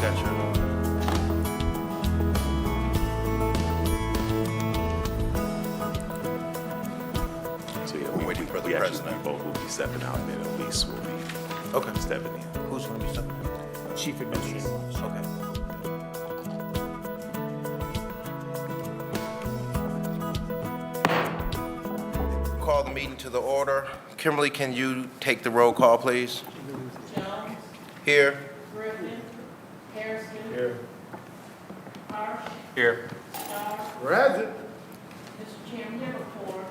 got your. So yeah, We're waiting for the president. We both will be stepping out, and then Elise will be Okay. stepping in. Who's going to be stepping? Chief Administrative Officer. Okay. Call the meeting to the order. Kimberly, can you take the roll call, please? Jones, Here. Griffin, Harrison. Here. Harsh, Here. Starr. Present. Mr. Chairman, you have a quorum.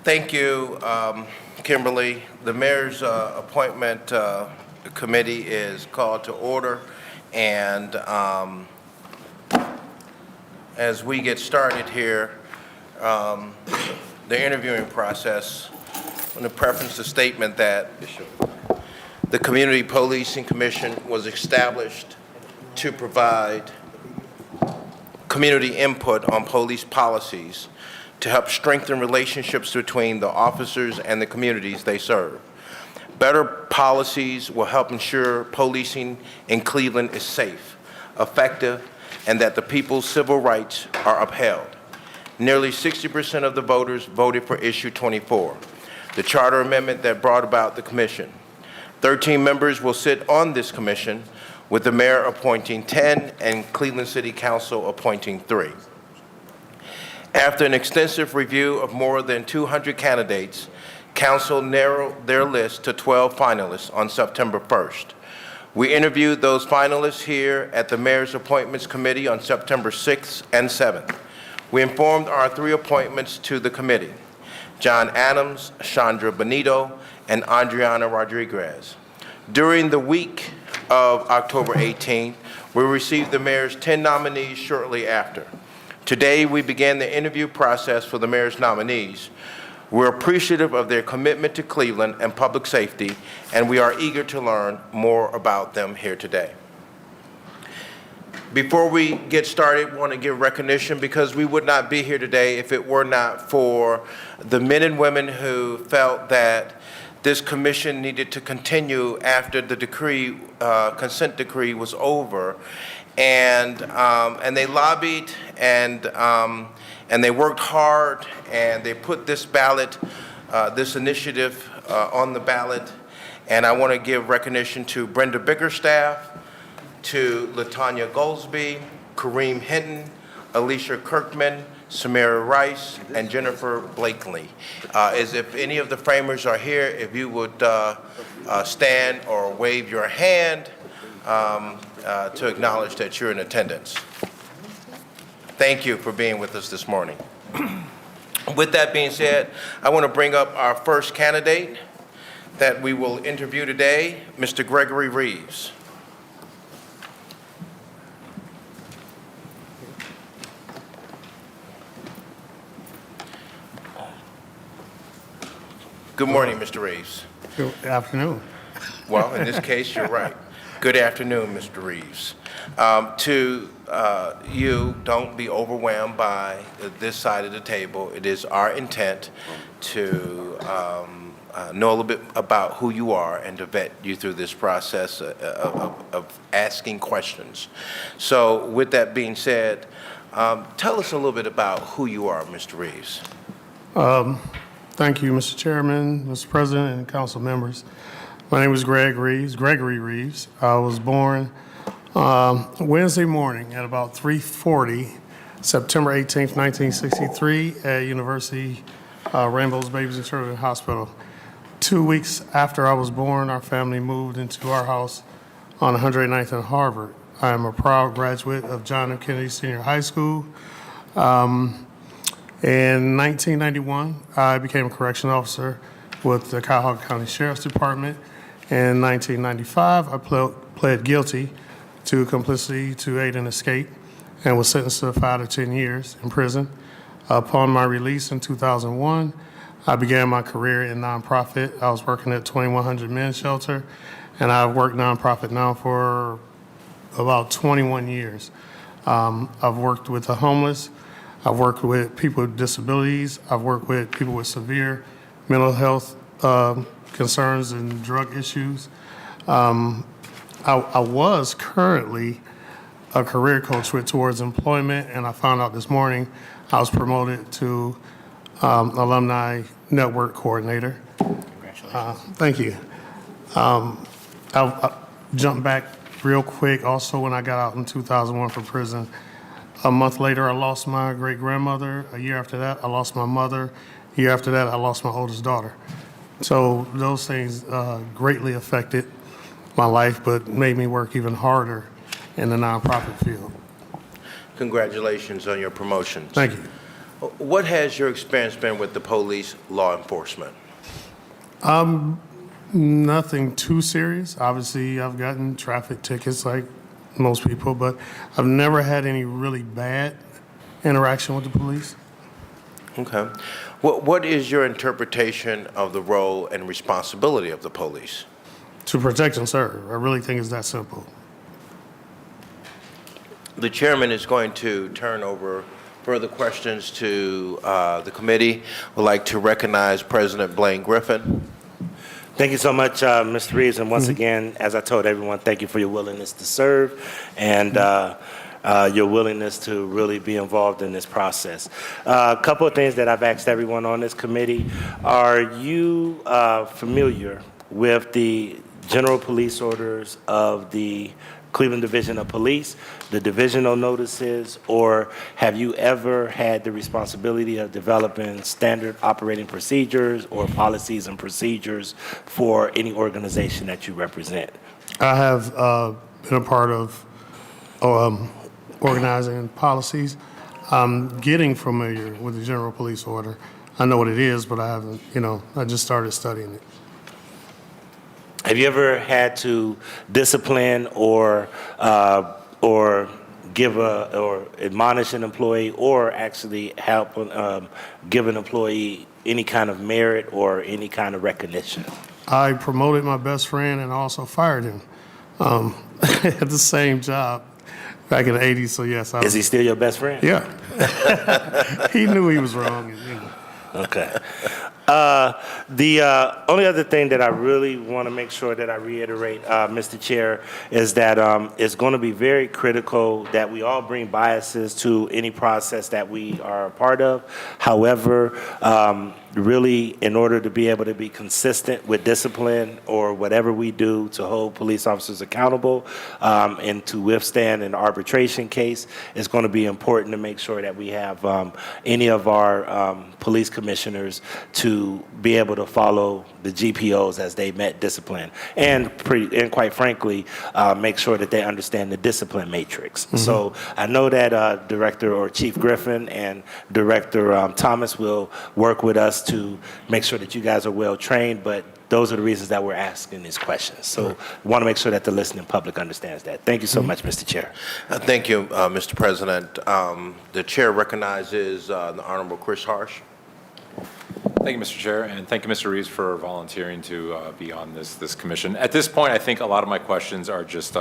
Thank you, Kimberly. The mayor's appointment committee is called to order, and as we get started here, the interviewing process, I want to preface the statement that the Community Policing Commission was established to provide community input on police policies to help strengthen relationships between the officers and the communities they serve. Better policies will help ensure policing in Cleveland is safe, effective, and that the people's civil rights are upheld. Nearly 60% of the voters voted for Issue 24, the charter amendment that brought about the commission. 13 members will sit on this commission, with the mayor appointing 10 and Cleveland City Council appointing 3. After an extensive review of more than 200 candidates, council narrowed their list to 12 finalists on September 1st. We interviewed those finalists here at the Mayor's Appointments Committee on September 6th and 7th. We informed our 3 appointments to the committee: John Adams, Chandra Benito, and Adriana Rodriguez. During the week of October 18th, we received the mayor's 10 nominees shortly after. Today, we began the interview process for the mayor's nominees. We're appreciative of their commitment to Cleveland and public safety, and we are eager to learn more about them here today. Before we get started, we want to give recognition because we would not be here today if it were not for the men and women who felt that this commission needed to continue after the decree, consent decree was over. And they lobbied and they worked hard, and they put this ballot, this initiative on the ballot. And I want to give recognition to Brenda Bickerstaff, to Latanya Goldsby, Kareem Hinton, Alicia Kirkman, Samira Rice, and Jennifer Blakely. As if any of the framers are here, if you would stand or wave your hand to acknowledge that you're in attendance. Thank you for being with us this morning. With that being said, I want to bring up our first candidate that we will interview today, Mr. Gregory Reeves. Good morning, Mr. Reeves. Good afternoon. Well, in this case, you're right. Good afternoon, Mr. Reeves. You, don't be overwhelmed by this side of the table. It is our intent to know a little bit about who you are and to vet you through this process of asking questions. So with that being said, tell us a little bit about who you are, Mr. Reeves. Thank you, Mr. Chairman, Mr. President, and council members. My name is Gregory Reeves. I was born Wednesday morning at about 3:40, September 18th, 1963, at University Rainbow's Babies and Children Hospital. 2 weeks after I was born, our family moved into our house on 109th and Harvard. I am a proud graduate of John F. Kennedy Senior High School. In 1991, I became a correction officer with the Cuyahoga County Sheriff's Department. In 1995, I pled guilty to complicity to aid and escape and was sentenced to 5 to 10 years in prison. Upon my release in 2001, I began my career in nonprofit. I was working at 2100 Men's Shelter, and I've worked nonprofit now for about 21 years. I've worked with the homeless. I've worked with people with disabilities. I've worked with people with severe mental health concerns and drug issues. I was currently a career coach with Towards Employment, and I found out this morning I was promoted to Alumni Network Coordinator. Congratulations. Thank you. I'll jump back real quick. Also, when I got out in 2001 from prison, a month later, I lost my great-grandmother. A year after that, I lost my mother. A year after that, I lost my oldest daughter. So those things greatly affected my life, but made me work even harder in the nonprofit field. Congratulations on your promotions. Thank you. What has your experience been with the police, law enforcement? Nothing too serious. Obviously, I've gotten traffic tickets like most people, but I've never had any really bad interaction with the police. Okay. What is your interpretation of the role and responsibility of the police? To protect and serve. I really think it's that simple. The chairman is going to turn over further questions to the committee. Would like to recognize President Blaine Griffin. Thank you so much, Mr. Reeves. And once again, as I told everyone, thank you for your willingness to serve and your willingness to really be involved in this process. A couple of things that I've asked everyone on this committee. Are you familiar with the general police orders of the Cleveland Division of Police, the divisional notices, or have you ever had the responsibility of developing standard operating procedures or policies and procedures for any organization that you represent? I have been a part of organizing policies. I'm getting familiar with the general police order. I know what it is, but I haven't, I just started studying it. Have you ever had to discipline or give or admonish an employee, or actually help give an employee any kind of merit or any kind of recognition? I promoted my best friend and also fired him at the same job back in the 80s. So yes, Is he still your best friend? Yeah. He knew he was wrong. Okay. The only other thing that I really want to make sure that I reiterate, Mr. Chair, is that it's going to be very critical that we all bring biases to any process that we are a part of. However, really, in order to be able to be consistent with discipline or whatever we do to hold police officers accountable and to withstand an arbitration case, it's going to be important to make sure that we have any of our police commissioners to be able to follow the GPOs as they met discipline, and quite frankly, make sure that they understand the discipline matrix. Mm-hmm. So I know that Director or Chief Griffin and Director Thomas will work with us to make sure that you guys are well trained, but those are the reasons that we're asking these questions. So we want to make sure that the listening public understands that. Thank you so much, Mr. Chair. Thank you, Mr. President. The chair recognizes the Honorable Chris Harsh. Thank you, Mr. Chair, and thank you, Mr. Reeves, for volunteering to be on this commission. At this point, I think a lot of my questions are just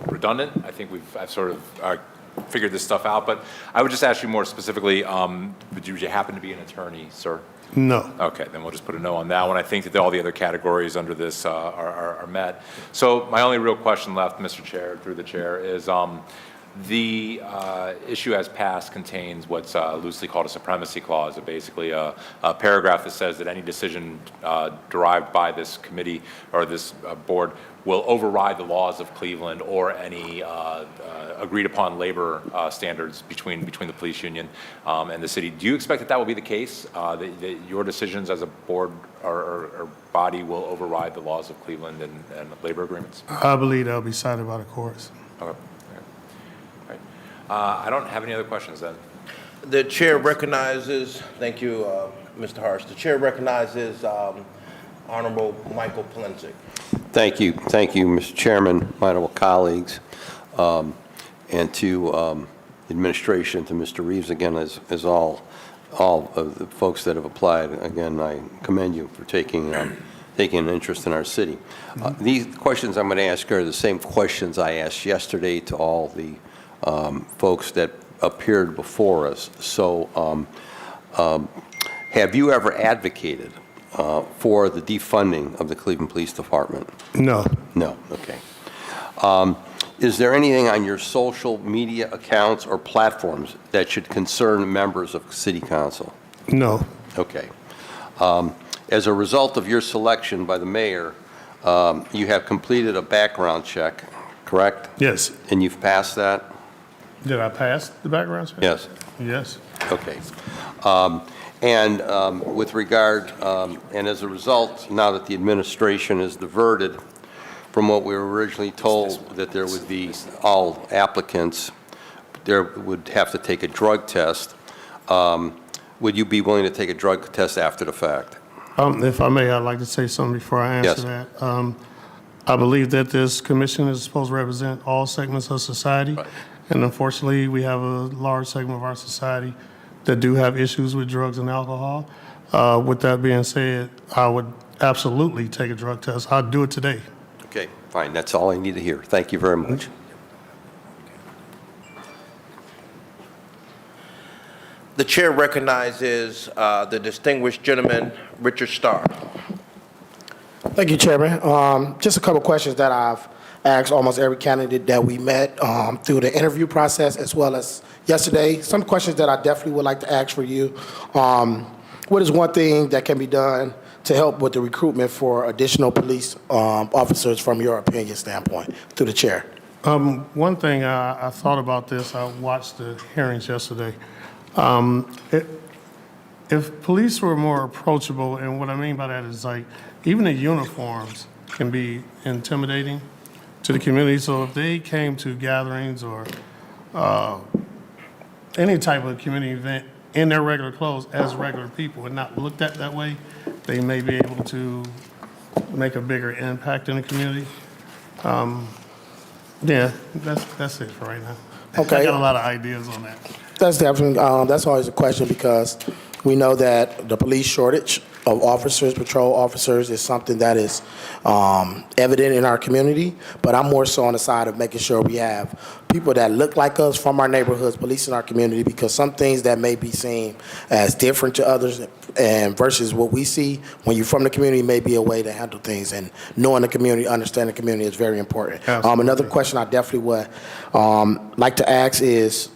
redundant. I think I've sort of figured this stuff out, but I would just ask you more specifically, would you happen to be an attorney, sir? No. Okay, then we'll just put a no on that one. I think that all the other categories under this are met. So my only real question left, Mr. Chair, through the chair, is the issue as passed contains what's loosely called a supremacy clause, basically a paragraph that says that any decision derived by this committee or this board will override the laws of Cleveland or any agreed upon labor standards between the police union and the city. Do you expect that will be the case, that your decisions as a board or body will override the laws of Cleveland and labor agreements? I believe that'll be cited by the courts. Okay. I don't have any other questions then. The chair recognizes, thank you, Mr. Harsh. The chair recognizes Honorable Michael Polensek. Thank you, Mr. Chairman, my honorable colleagues, and to administration, to Mr. Reeves again, as all of the folks that have applied. Again, I commend you for taking an interest in our city. These questions I'm going to ask are the same questions I asked yesterday to all the folks that appeared before us. So have you ever advocated for the defunding of the Cleveland Police Department? No. No, okay. Is there anything on your social media accounts or platforms that should concern members of City Council? No. Okay. As a result of your selection by the mayor, you have completed a background check, correct? Yes. And you've passed that? Did I pass the background check? Yes. Yes. Okay. With regard, and as a result, now that the administration is diverted from what we were originally told, that there would be all applicants, there would have to take a drug test, would you be willing to take a drug test after the fact? If I may, I'd like to say something before I answer Yes. that. I believe that this commission is supposed to represent all segments of society. Right. And unfortunately, we have a large segment of our society that do have issues with drugs and alcohol. With that being said, I would absolutely take a drug test. I'd do it today. Okay, fine. That's all I need to hear. Thank you very much. The chair recognizes the distinguished gentleman, Richard Starr. Thank you, Chairman. Just a couple questions that I've asked almost every candidate that we met through the interview process as well as yesterday. Some questions that I definitely would like to ask for you. What is one thing that can be done to help with the recruitment for additional police officers from your opinion standpoint, through the chair? One thing I thought about this, I watched the hearings yesterday. If police were more approachable, and what I mean by that is like, even the uniforms can be intimidating to the community. So if they came to gatherings or any type of community event in their regular clothes as regular people and not looked at that way, they may be able to make a bigger impact in the community. Yeah, that's it for right now. Okay. I got a lot of ideas on that. That's definitely, that's always a question because we know that the police shortage of officers, patrol officers, is something that is evident in our community. But I'm more so on the side of making sure we have people that look like us from our neighborhoods policing our community, because some things that may be seen as different to others and versus what we see when you're from the community may be a way to handle things. And knowing the community, understanding the community is very important. Absolutely. Another question I definitely would like to ask is,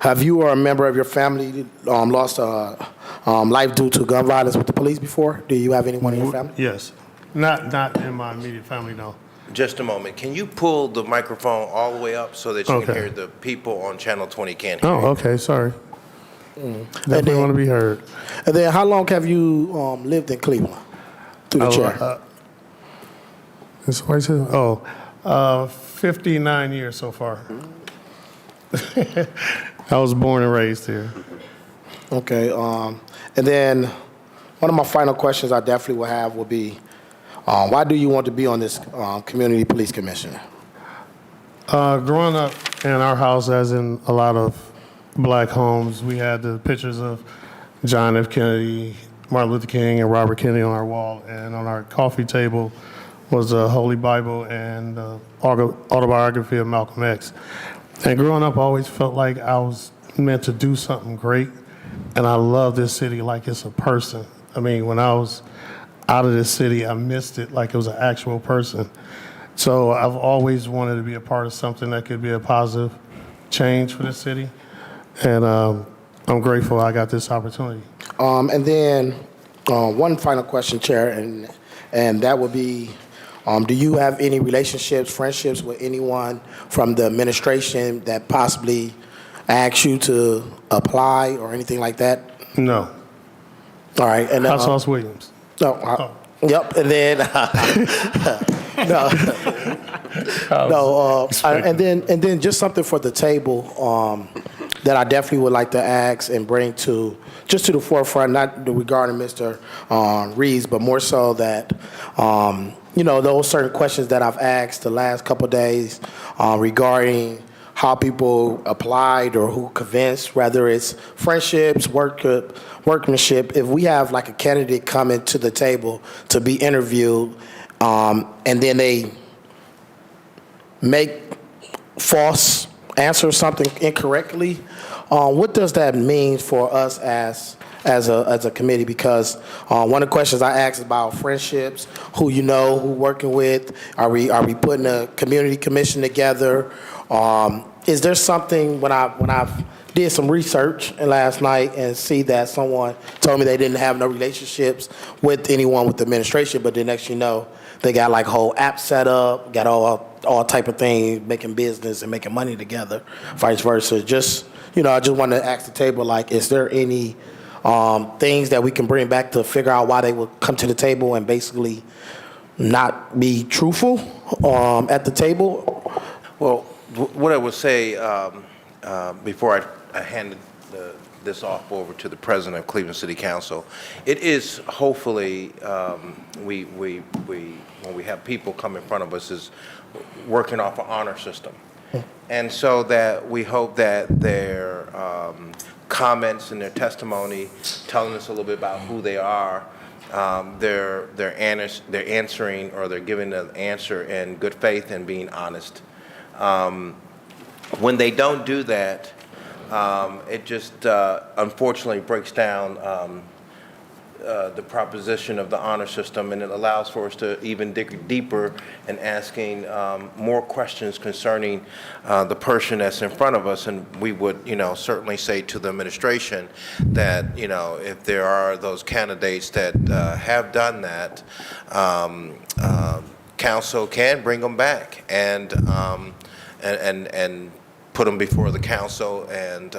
have you or a member of your family lost life due to gun violence with the police before? Do you have anyone in your family? Yes. Not in my immediate family, no. Just a moment. Can you pull the microphone all the way up so that you can Okay. hear the people on Channel 20 can't hear? Oh, okay, sorry. Definitely want to be heard. And then how long have you lived in Cleveland? Through the chair. That's what I said. 59 years so far. I was born and raised here. Okay. And then one of my final questions I definitely will have will be, why do you want to be on this Community Police Commission? Growing up in our house, as in a lot of black homes, we had the pictures of John F. Kennedy, Martin Luther King, and Robert Kennedy on our wall. And on our coffee table was a Holy Bible and the autobiography of Malcolm X. And growing up, I always felt like I was meant to do something great. And I love this city like it's a person. I mean, when I was out of this city, I missed it like it was an actual person. So I've always wanted to be a part of something that could be a positive change for the city. And I'm grateful I got this opportunity. And then one final question, Chair, and that would be, do you have any relationships, friendships with anyone from the administration that possibly asked you to apply or anything like that? No. All right. And Hot Sauce Williams. no, yep. And then and then just something for the table that I definitely would like to ask and bring to the forefront, not regarding Mr. Reeves, but more so that those certain questions that I've asked the last couple of days regarding how people applied or who convinced, whether it's friendships, workmanship. If we have like a candidate coming to the table to be interviewed, and then they make answer something incorrectly, what does that mean for us as as a committee, because one of the questions I asked about friendships, who you know, who working with, are we putting a community commission together? Is there something, when I did some research last night and see that someone told me they didn't have no relationships with anyone with the administration, but the next you know, they got like a whole app set up, got all type of things, making business and making money together, vice versa. Just, I just want to ask the table, like, is there any things that we can bring back to figure out why they would come to the table and basically not be truthful at the table? Well, what I would say before I hand this off over to the president of Cleveland City Council, it is hopefully when we have people come in front of us is working off an honor system, and so that we hope that their comments and their testimony, telling us a little bit about who they are, they're answering, or they're giving an answer in good faith and being honest. When they don't do that, it just unfortunately breaks down the proposition of the honor system, and it allows for us to even dig deeper and asking more questions concerning the person that's in front of us. And we would, certainly say to the administration that, if there are those candidates that have done that, council can bring them back and put them before the council and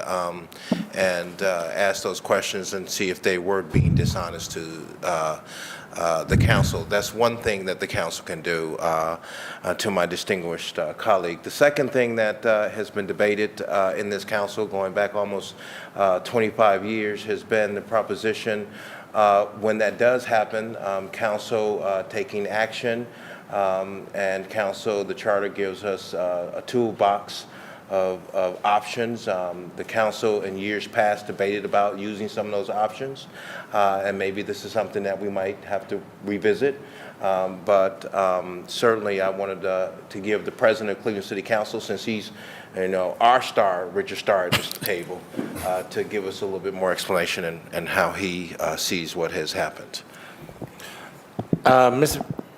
ask those questions and see if they were being dishonest to the council. That's one thing that the council can do, to my distinguished colleague. The second thing that has been debated in this council going back almost 25 years has been the proposition, when that does happen, council taking action, and council, the charter gives us a toolbox of options. The council in years past debated about using some of those options, and maybe this is something that we might have to revisit. But certainly I wanted to give the president of Cleveland City Council, since he's our star, Richard Starr at this table, to give us a little bit more explanation and how he sees what has happened.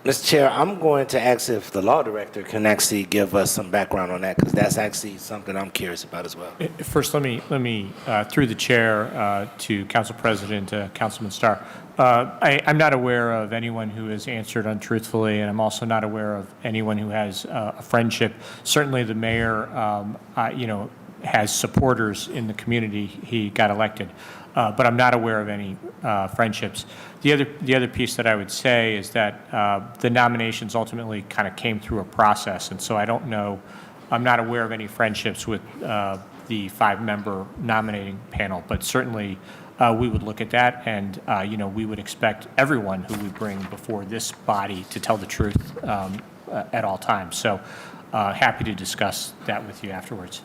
Mr. Chair, I'm going to ask if the law director can actually give us some background on that, because that's actually something I'm curious about as well. First, let me through the chair to Council President, Councilman Starr. I'm not aware of anyone who has answered untruthfully, and I'm also not aware of anyone who has a friendship. Certainly, the mayor, has supporters in the community. He got elected, but I'm not aware of any friendships. The other piece that I would say is that the nominations ultimately kind of came through a process, and so I don't know. I'm not aware of any friendships with the 5-member nominating panel, but certainly we would look at that, and we would expect everyone who we bring before this body to tell the truth at all times. So happy to discuss that with you afterwards.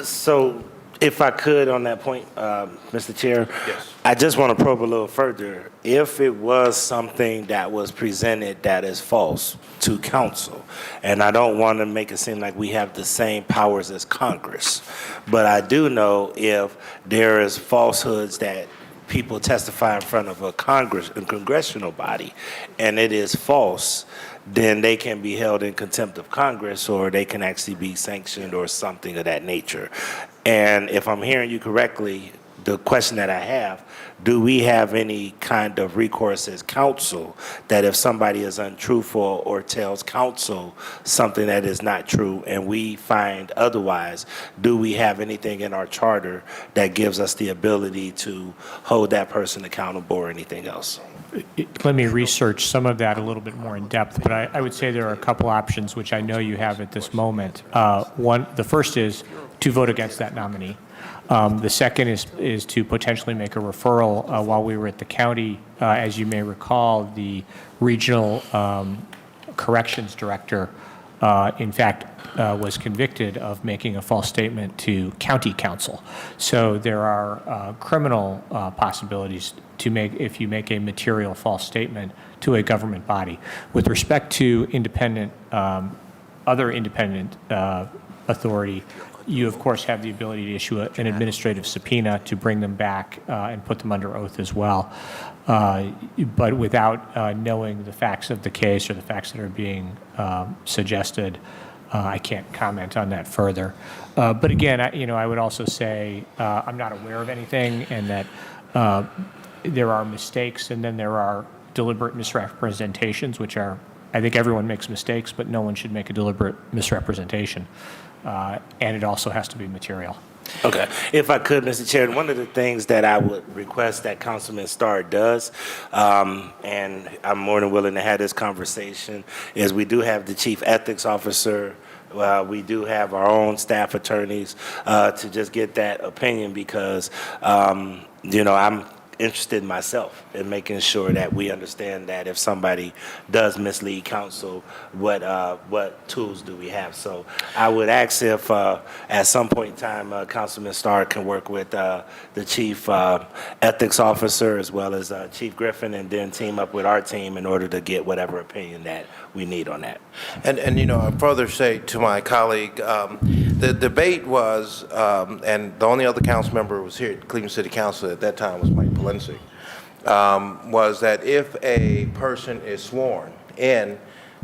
So, if I could, on that point, Mr. Chair, Yes. I just want to probe a little further. If it was something that was presented that is false to council, and I don't want to make it seem like we have the same powers as Congress, but I do know if there is falsehoods that people testify in front of a congressional body, and it is false, then they can be held in contempt of Congress, or they can actually be sanctioned or something of that nature. And if I'm hearing you correctly, the question that I have, do we have any kind of recourse as council that if somebody is untruthful or tells council something that is not true and we find otherwise, do we have anything in our charter that gives us the ability to hold that person accountable or anything else? Let me research some of that a little bit more in depth, but I would say there are a couple options which I know you have at this moment. The first is to vote against that nominee. The second is to potentially make a referral. While we were at the county, as you may recall, the regional corrections director, in fact, was convicted of making a false statement to county council. So there are criminal possibilities to make if you make a material false statement to a government body. With respect to independent, other independent authority, You, of course, have the ability to issue an administrative subpoena to bring them back and put them under oath as well. But without knowing the facts of the case or the facts that are being suggested, I can't comment on that further. But again, I would also say I'm not aware of anything, and that there are mistakes, and then there are deliberate misrepresentations, which are, I think everyone makes mistakes, but no one should make a deliberate misrepresentation. And it also has to be material. Okay. If I could, Mr. Chair, one of the things that I would request that Councilman Starr does, and I'm more than willing to have this conversation, is we do have the Chief Ethics Officer. We do have our own staff attorneys to just get that opinion, because, I'm interested myself in making sure that we understand that if somebody does mislead council, what tools do we have? So I would ask if at some point in time, Councilman Starr can work with the Chief Ethics Officer as well as Chief Griffin, and then team up with our team in order to get whatever opinion that we need on that. And I further say to my colleague, the debate was, and the only other council member who was here at Cleveland City Council at that time was Mike Polensky, was that if a person is sworn in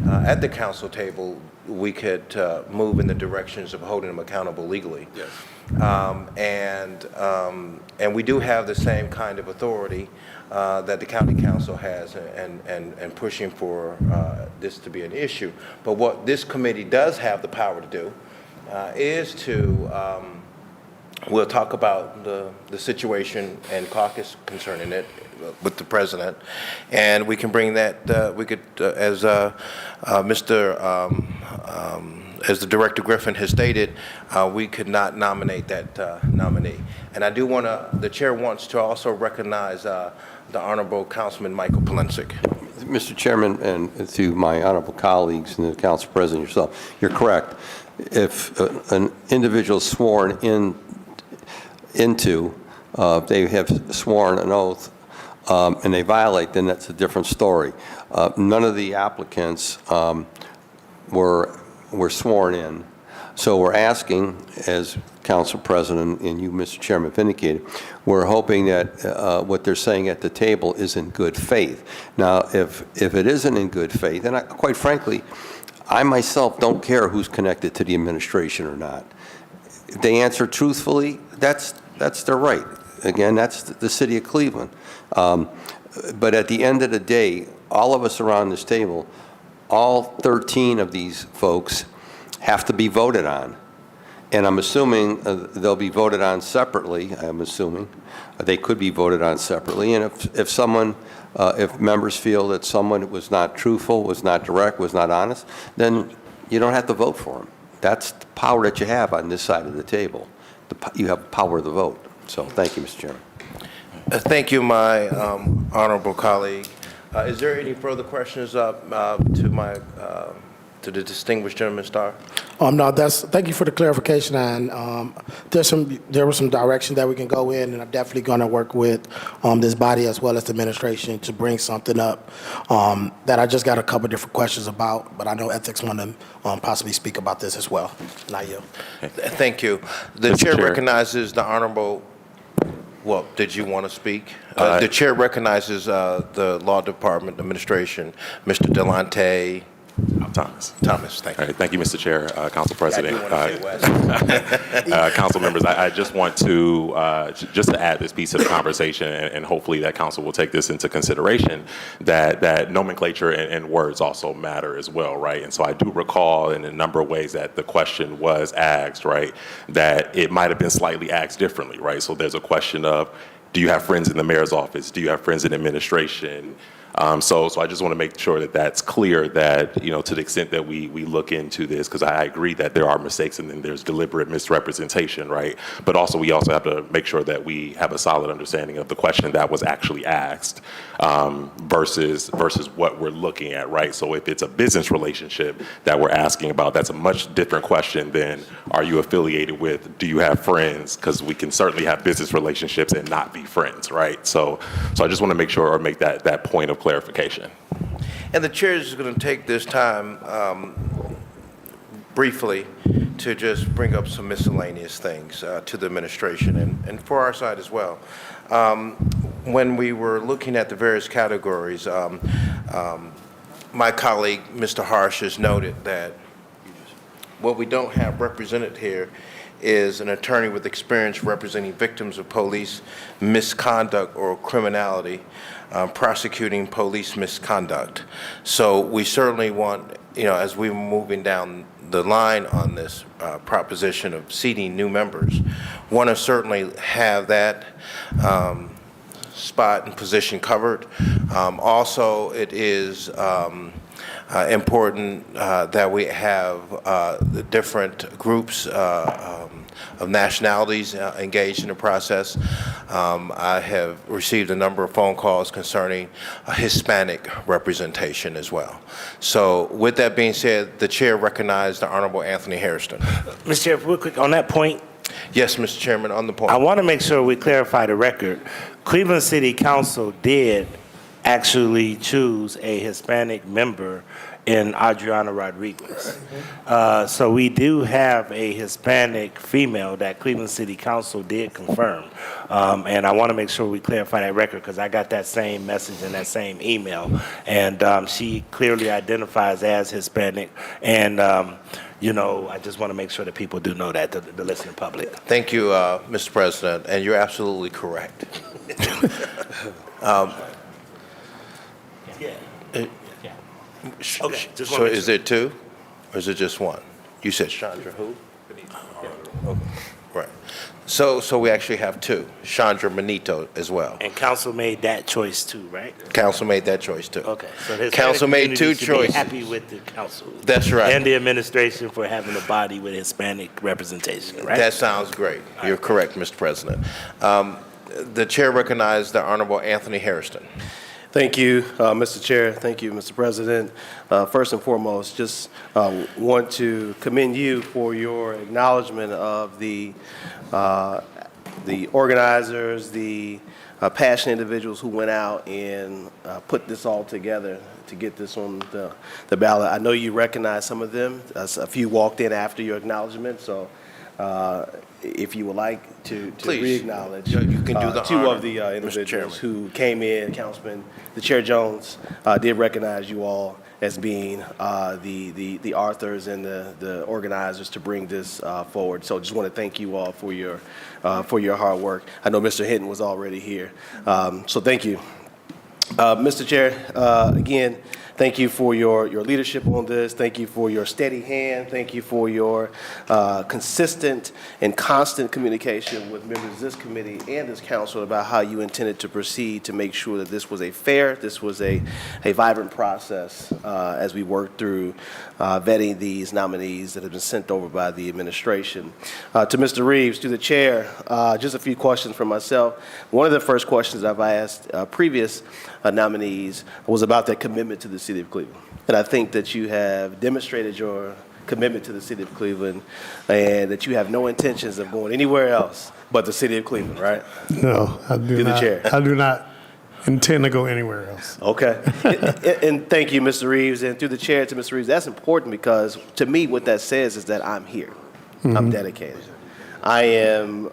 at the council table, we could move in the directions of holding them accountable legally. Yes. And we do have the same kind of authority that the county council has, and pushing for this to be an issue. But what this committee does have the power to do is to, we'll talk about the situation and caucus concerning it with the president, and we can bring that, we could, as as the Director Griffin has stated, we could not nominate that nominee. And I do want to, the chair wants to also recognize the Honorable Councilman Michael Polensky. Mr. Chairman, and to my honorable colleagues and the council president yourself, you're correct. If an individual is sworn into, they have sworn an oath, and they violate, then that's a different story. None of the applicants were sworn in. So we're asking, as Council President and you, Mr. Chairman, have indicated, we're hoping that what they're saying at the table is in good faith. Now, if it isn't in good faith, and quite frankly, I myself don't care who's connected to the administration or not. If they answer truthfully, that's their right. Again, that's the city of Cleveland. But at the end of the day, all of us around this table, all 13 of these folks have to be voted on. And I'm assuming they'll be voted on separately. I'm assuming they could be voted on separately. And if someone, if members feel that someone was not truthful, was not direct, was not honest, then you don't have to vote for them. That's the power that you have on this side of the table. You have power of the vote. So thank you, Mr. Chairman. Thank you, my honorable colleague. Is there any further questions to the distinguished gentleman, Starr? No, thank you for the clarification, and there was some direction that we can go in, and I'm definitely going to work with this body as well as the administration to bring something up that I just got a couple different questions about, but I know ethics want to possibly speak about this as well. Not you. Thank you. The chair recognizes the honorable. Well, did you want to speak? The chair recognizes the Law Department Administration, Mr. Delonte Thomas. Thomas, thank you. All right, thank you, Mr. Chair, Council President. I do want to say Wes. Council members, I just want to add this piece to the conversation, and hopefully that council will take this into consideration, that nomenclature and words also matter as well, right? And so I do recall in a number of ways that the question was asked, right, that it might have been slightly asked differently, right? So there's a question of, do you have friends in the mayor's office? Do you have friends in administration? So I just want to make sure that that's clear, that, to the extent that we look into this, because I agree that there are mistakes and then there's deliberate misrepresentation, right? But also we also have to make sure that we have a solid understanding of the question that was actually asked versus what we're looking at, right? So if it's a business relationship that we're asking about, that's a much different question than, are you affiliated with, do you have friends? Because we can certainly have business relationships and not be friends, right? So I just want to make sure, or make that point of clarification. And the chair is going to take this time briefly to just bring up some miscellaneous things to the administration and for our side as well. When we were looking at the various categories, my colleague, Mr. Harsh, has noted that what we don't have represented here is an attorney with experience representing victims of police misconduct or criminality, prosecuting police misconduct. So we certainly want, as we're moving down the line on this proposition of seating new members, want to certainly have that spot and position covered. Also, it is important that we have the different groups of nationalities engaged in the process. I have received a number of phone calls concerning Hispanic representation as well. So with that being said, the chair recognized the Honorable Anthony Hairston. Mr. Chair, real quick, on that point, Yes, Mr. Chairman, on the point. I want to make sure we clarify the record. Cleveland City Council did actually choose a Hispanic member in Adriana Rodriguez. So we do have a Hispanic female that Cleveland City Council did confirm. And I want to make sure we clarify that record because I got that same message in that same email. And she clearly identifies as Hispanic. And, I just want to make sure that people do know that, the listening public. Thank you, Mr. President, and you're absolutely correct. Okay, just So want to is it two, or is it just one? You said Chandra who? Okay, right. So we actually have two, Chandra Benito as well. And council made that choice too, right? Council made that choice too. Okay. So the Hispanic Council made two community should be choices. happy with the council. That's right. And the administration for having a body with Hispanic representation, right? That sounds great. You're correct, Mr. President. The chair recognized the Honorable Anthony Hairston. Thank you, Mr. Chair. Thank you, Mr. President. First and foremost, just want to commend you for your acknowledgement of the organizers, the passionate individuals who went out and put this all together to get this on the ballot. I know you recognize some of them. A few walked in after your acknowledgement, so if you would like to Please. re-acknowledge You can do the two honor, of the Mr. individuals Chairman. who came in, Councilman, the Chair Jones did recognize you all as being the authors and the organizers to bring this forward. So just want to thank you all for your hard work. I know Mr. Hinton was already here, so thank you. Mr. Chair, again, thank you for your leadership on this. Thank you for your steady hand. Thank you for your consistent and constant communication with members of this committee and this council about how you intended to proceed to make sure that this was a vibrant process as we work through vetting these nominees that have been sent over by the administration. To Mr. Reeves, to the chair, just a few questions from myself. One of the first questions I've asked previous nominees was about their commitment to the city of Cleveland. And I think that you have demonstrated your commitment to the city of Cleveland and that you have no intentions of going anywhere else but the city of Cleveland, right? No, I do To the not. chair. I do not intend to go anywhere else. Okay. And thank you, Mr. Reeves. And through the chair to Mr. Reeves, that's important because to me what that says is that I'm here. I'm dedicated. I am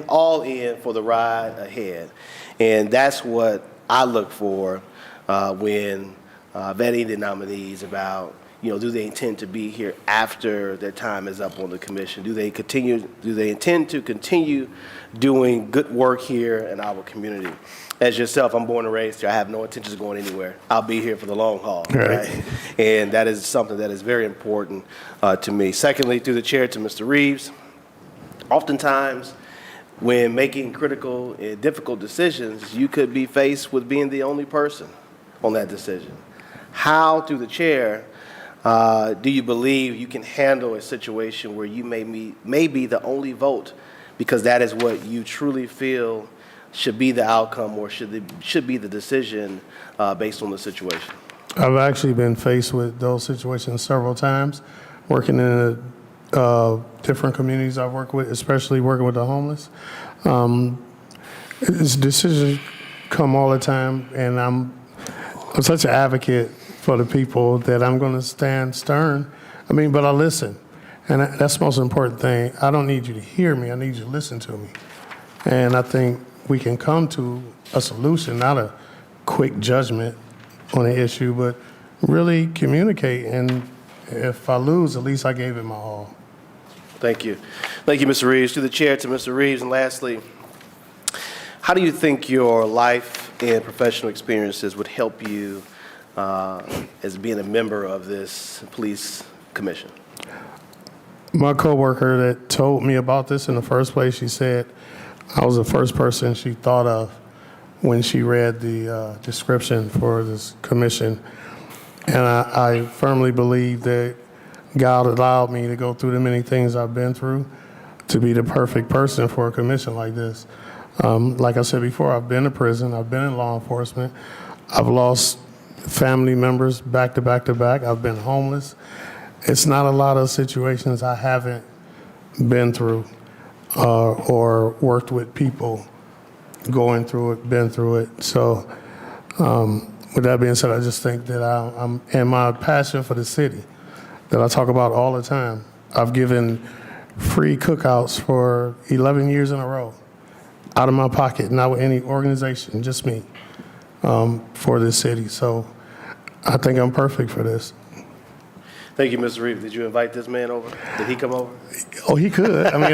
all in for the ride ahead. And that's what I look for when vetting the nominees about, do they intend to be here after their time is up on the commission? Do they intend to continue doing good work here in our community? As yourself, I'm born and raised here. I have no intentions of going anywhere. I'll be here for the long haul, right? And that is something that is very important to me. Secondly, through the chair to Mr. Reeves, oftentimes when making critical and difficult decisions, you could be faced with being the only person on that decision. How, through the chair, do you believe you can handle a situation where you may be the only vote because that is what you truly feel should be the outcome or should be the decision based on the situation? I've actually been faced with those situations several times, working in different communities I work with, especially working with the homeless. Decisions come all the time, and I'm such an advocate for the people that I'm going to stand stern. But I listen. And that's the most important thing. I don't need you to hear me. I need you to listen to me. And I think we can come to a solution, not a quick judgment on an issue, but really communicate. And if I lose, at least I gave it my all. Thank you. Thank you, Mr. Reeves. To the chair, to Mr. Reeves. And lastly, how do you think your life and professional experiences would help you as being a member of this police commission? My coworker that told me about this in the first place, she said I was the first person she thought of when she read the description for this commission. And I firmly believe that God allowed me to go through the many things I've been through to be the perfect person for a commission like this. Like I said before, I've been to prison, I've been in law enforcement, I've lost family members back to back to back, I've been homeless. It's not a lot of situations I haven't been through or worked with people going through it, been through it. So with that being said, I just think that and my passion for the city that I talk about all the time. I've given free cookouts for 11 years in a row, out of my pocket, not with any organization, just me, for this city. So I think I'm perfect for this. Thank you, Mr. Reeves. Did you invite this man over? Did he come over? Oh, he could. I mean,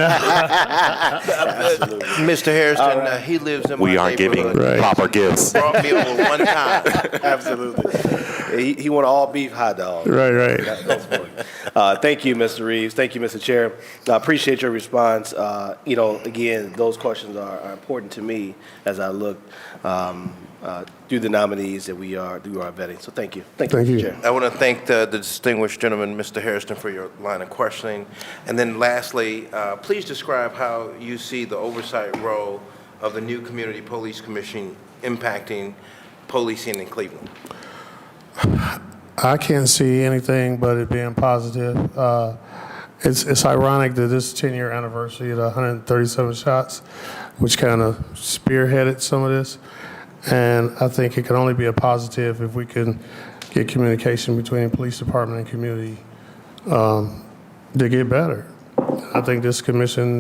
Mr. Hairston, he lives in my We are giving neighborhood. proper gifts. Brought me over one time. Absolutely. He want an all-beef hot dog. right. That's funny. Thank you, Mr. Reeves. Thank you, Mr. Chair. I appreciate your response. Again, those questions are important to me as I look through the nominees that we are through our vetting. So thank you. Thank you, Thank Mr. you. Chair. I want to thank the distinguished gentleman, Mr. Hairston, for your line of questioning. And then lastly, please describe how you see the oversight role of the new Community Police Commission impacting policing in Cleveland. I can't see anything but it being positive. It's ironic that this 10-year anniversary of the 137 shots, which kind of spearheaded some of this. And I think it can only be a positive if we can get communication between the police department and community to get better. I think this commission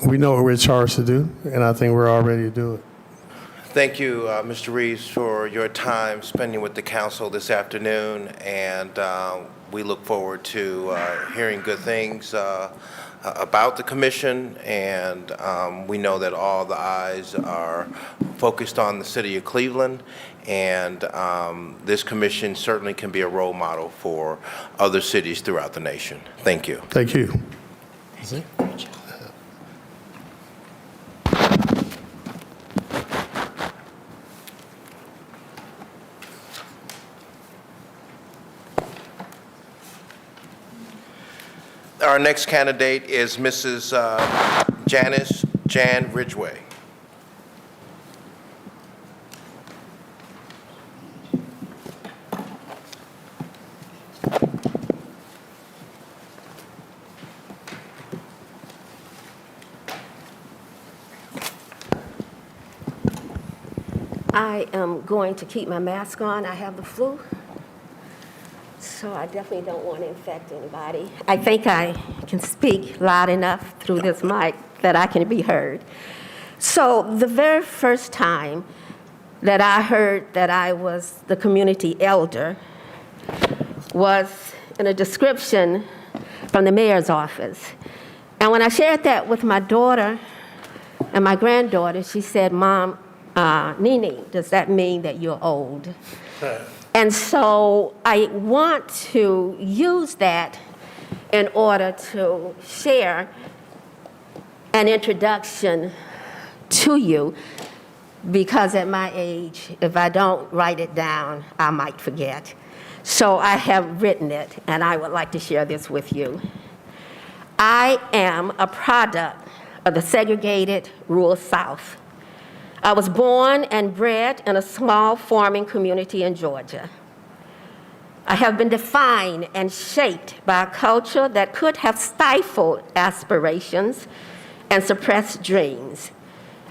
we know what we're charged to do, and I think we're all ready to do it. Thank you, Mr. Reeves, for your time spending with the council this afternoon, and we look forward to hearing good things about the commission, and we know that all the eyes are focused on the city of Cleveland, and this commission certainly can be a role model for other cities throughout the nation. Thank you. Thank you. Our next candidate is Mrs. Janice Jan Ridgway. I am going to keep my mask on. I have the flu, so I definitely don't want to infect anybody. I think I can speak loud enough through this mic that I can be heard. So the very first time that I heard that I was the community elder was in a description from the mayor's office. And when I shared that with my daughter and my granddaughter, she said, "Mom, Nene, does that mean that you're old?" And so I want to use that in order to share an introduction to you, because at my age, if I don't write it down, I might forget. So I have written it, and I would like to share this with you. I am a product of the segregated rural South. I was born and bred in a small farming community in Georgia. I have been defined and shaped by a culture that could have stifled aspirations and suppressed dreams.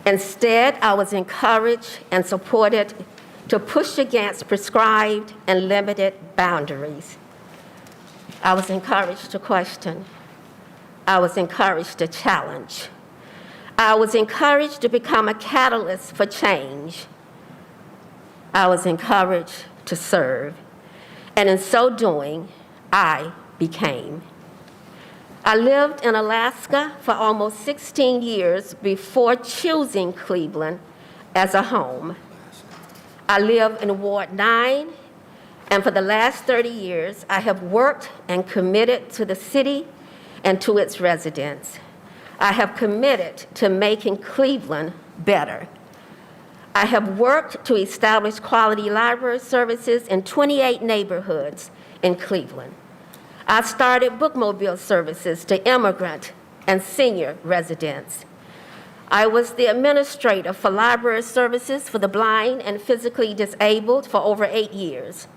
Instead, I was encouraged and supported to push against prescribed and limited boundaries. I was encouraged to question. I was encouraged to challenge. I was encouraged to become a catalyst for change. I was encouraged to serve. And in so doing, I became. I lived in Alaska for almost 16 years before choosing Cleveland as a home. I live in Ward 9, and for the last 30 years, I have worked and committed to the city and to its residents. I have committed to making Cleveland better. I have worked to establish quality library services in 28 neighborhoods in Cleveland. I started bookmobile services to immigrant and senior residents. I was the administrator for library services for the blind and physically disabled for over 8 years.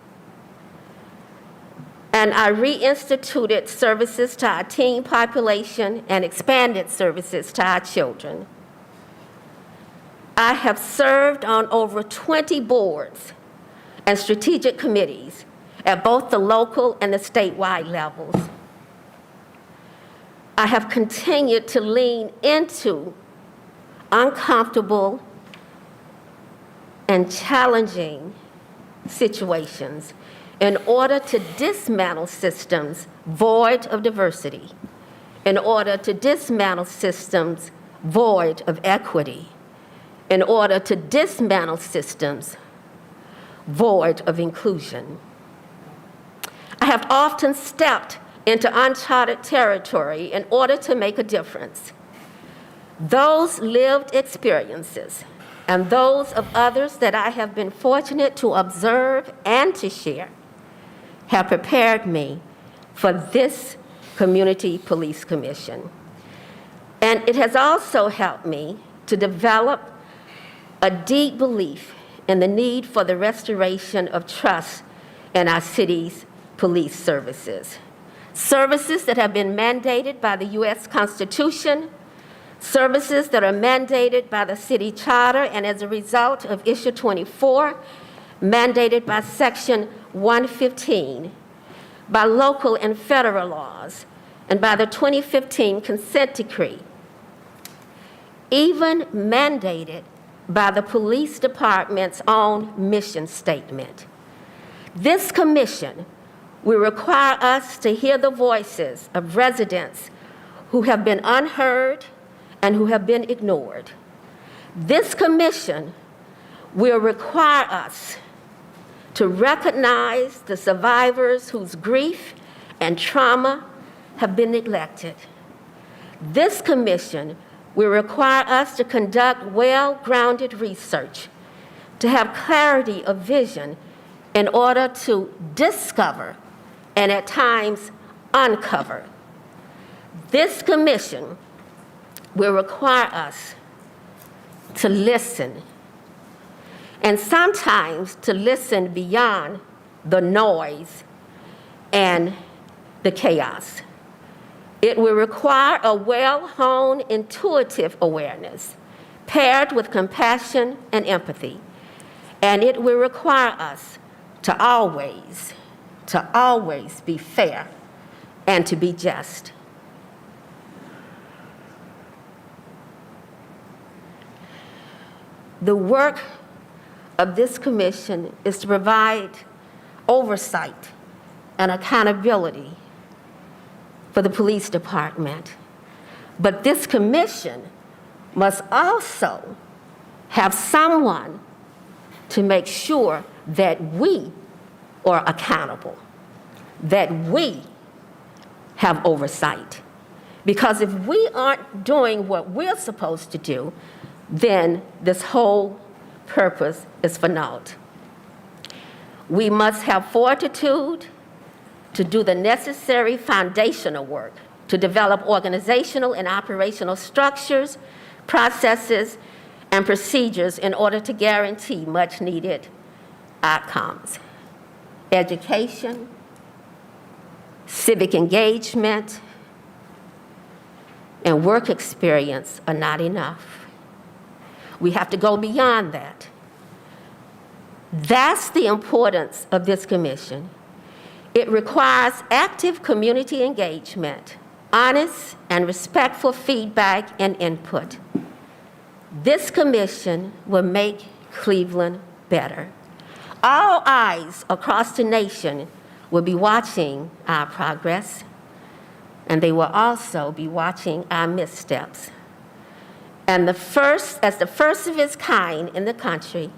And I reinstituted services to our teen population and expanded services to our children. I have served on over 20 boards and strategic committees at both the local and the statewide levels. I have continued to lean into uncomfortable and challenging situations in order to dismantle systems void of diversity, in order to dismantle systems void of equity, in order to dismantle systems void of inclusion. I have often stepped into uncharted territory in order to make a difference. Those lived experiences and those of others that I have been fortunate to observe and to share have prepared me for this Community Police Commission. And it has also helped me to develop a deep belief in the need for the restoration of trust in our city's police services. Services that have been mandated by the U.S. Constitution, services that are mandated by the city charter, and as a result of Issue 24, mandated by Section 115, by local and federal laws, and by the 2015 consent decree, even mandated by the police department's own mission statement. This commission will require us to hear the voices of residents who have been unheard and who have been ignored. This commission will require us to recognize the survivors whose grief and trauma have been neglected. This commission will require us to conduct well-grounded research, to have clarity of vision in order to discover and at times uncover. This commission will require us to listen, and sometimes to listen beyond the noise and the chaos. It will require a well-honed intuitive awareness paired with compassion and empathy. And it will require us to always be fair and to be just. The work of this commission is to provide oversight and accountability for the police department. But this commission must also have someone to make sure that we are accountable, that we have oversight. Because if we aren't doing what we're supposed to do, then this whole purpose is for naught. We must have fortitude to do the necessary foundational work to develop organizational and operational structures, processes, and procedures in order to guarantee much-needed outcomes. Education, civic engagement, and work experience are not enough. We have to go beyond that. That's the importance of this commission. It requires active community engagement, honest and respectful feedback and input. This commission will make Cleveland better. All eyes across the nation will be watching our progress, and they will also be watching our missteps. And as the first of its kind in the country,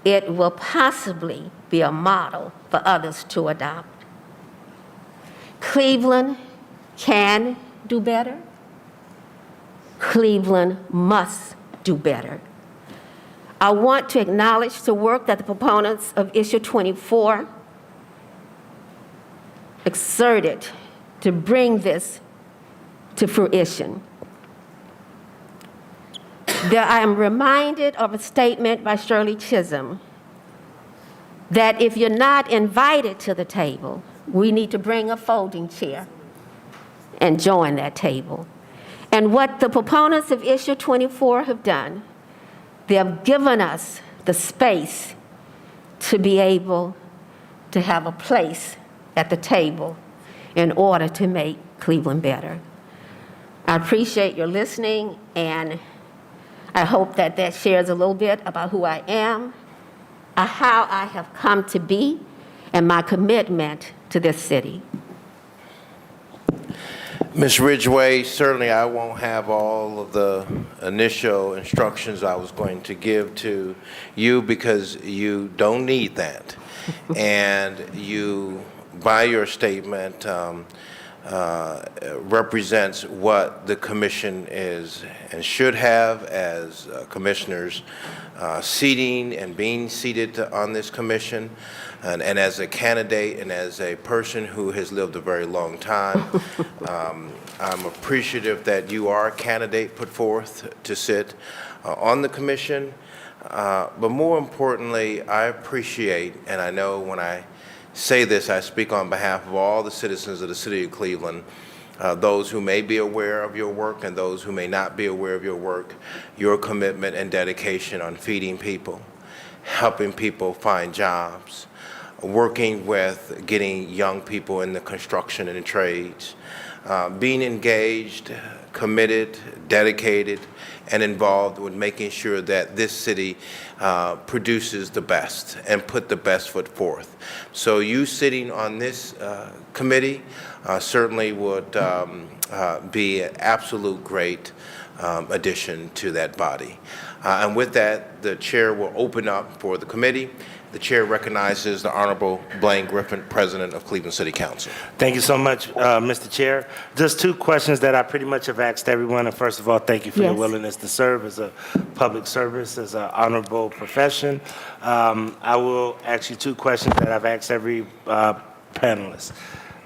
it will possibly be a model for others to adopt. Cleveland can do better. Cleveland must do better. I want to acknowledge the work that the proponents of Issue 24 exerted to bring this to fruition. I am reminded of a statement by Shirley Chisholm that if you're not invited to the table, we need to bring a folding chair and join that table. And what the proponents of Issue 24 have done, they have given us the space to be able to have a place at the table in order to make Cleveland better. I appreciate your listening, and I hope that that shares a little bit about who I am, how I have come to be, and my commitment to this city. Ms. Ridgway, certainly I won't have all of the initial instructions I was going to give to you because you don't need that. And you, by your statement, represents what the commission is and should have as commissioners seating and being seated on this commission. And as a candidate and as a person who has lived a very long time, I'm appreciative that you are a candidate put forth to sit on the commission. But more importantly, I appreciate, and I know when I say this, I speak on behalf of all the citizens of the city of Cleveland, those who may be aware of your work and those who may not be aware of your work, your commitment and dedication on feeding people, helping people find jobs, working with getting young people in the construction and the trades, being engaged, committed, dedicated, and involved with making sure that this city produces the best and put the best foot forth. So you sitting on this committee certainly would be an absolute great addition to that body. And with that, the chair will open up for the committee. The chair recognizes the Honorable Blaine Griffin, President of Cleveland City Council. Thank you so much, Mr. Chair. Just two questions that I pretty much have asked everyone. And first of all, thank you for your willingness to serve as a public service, as an honorable profession. I will ask you two questions that I've asked every panelist.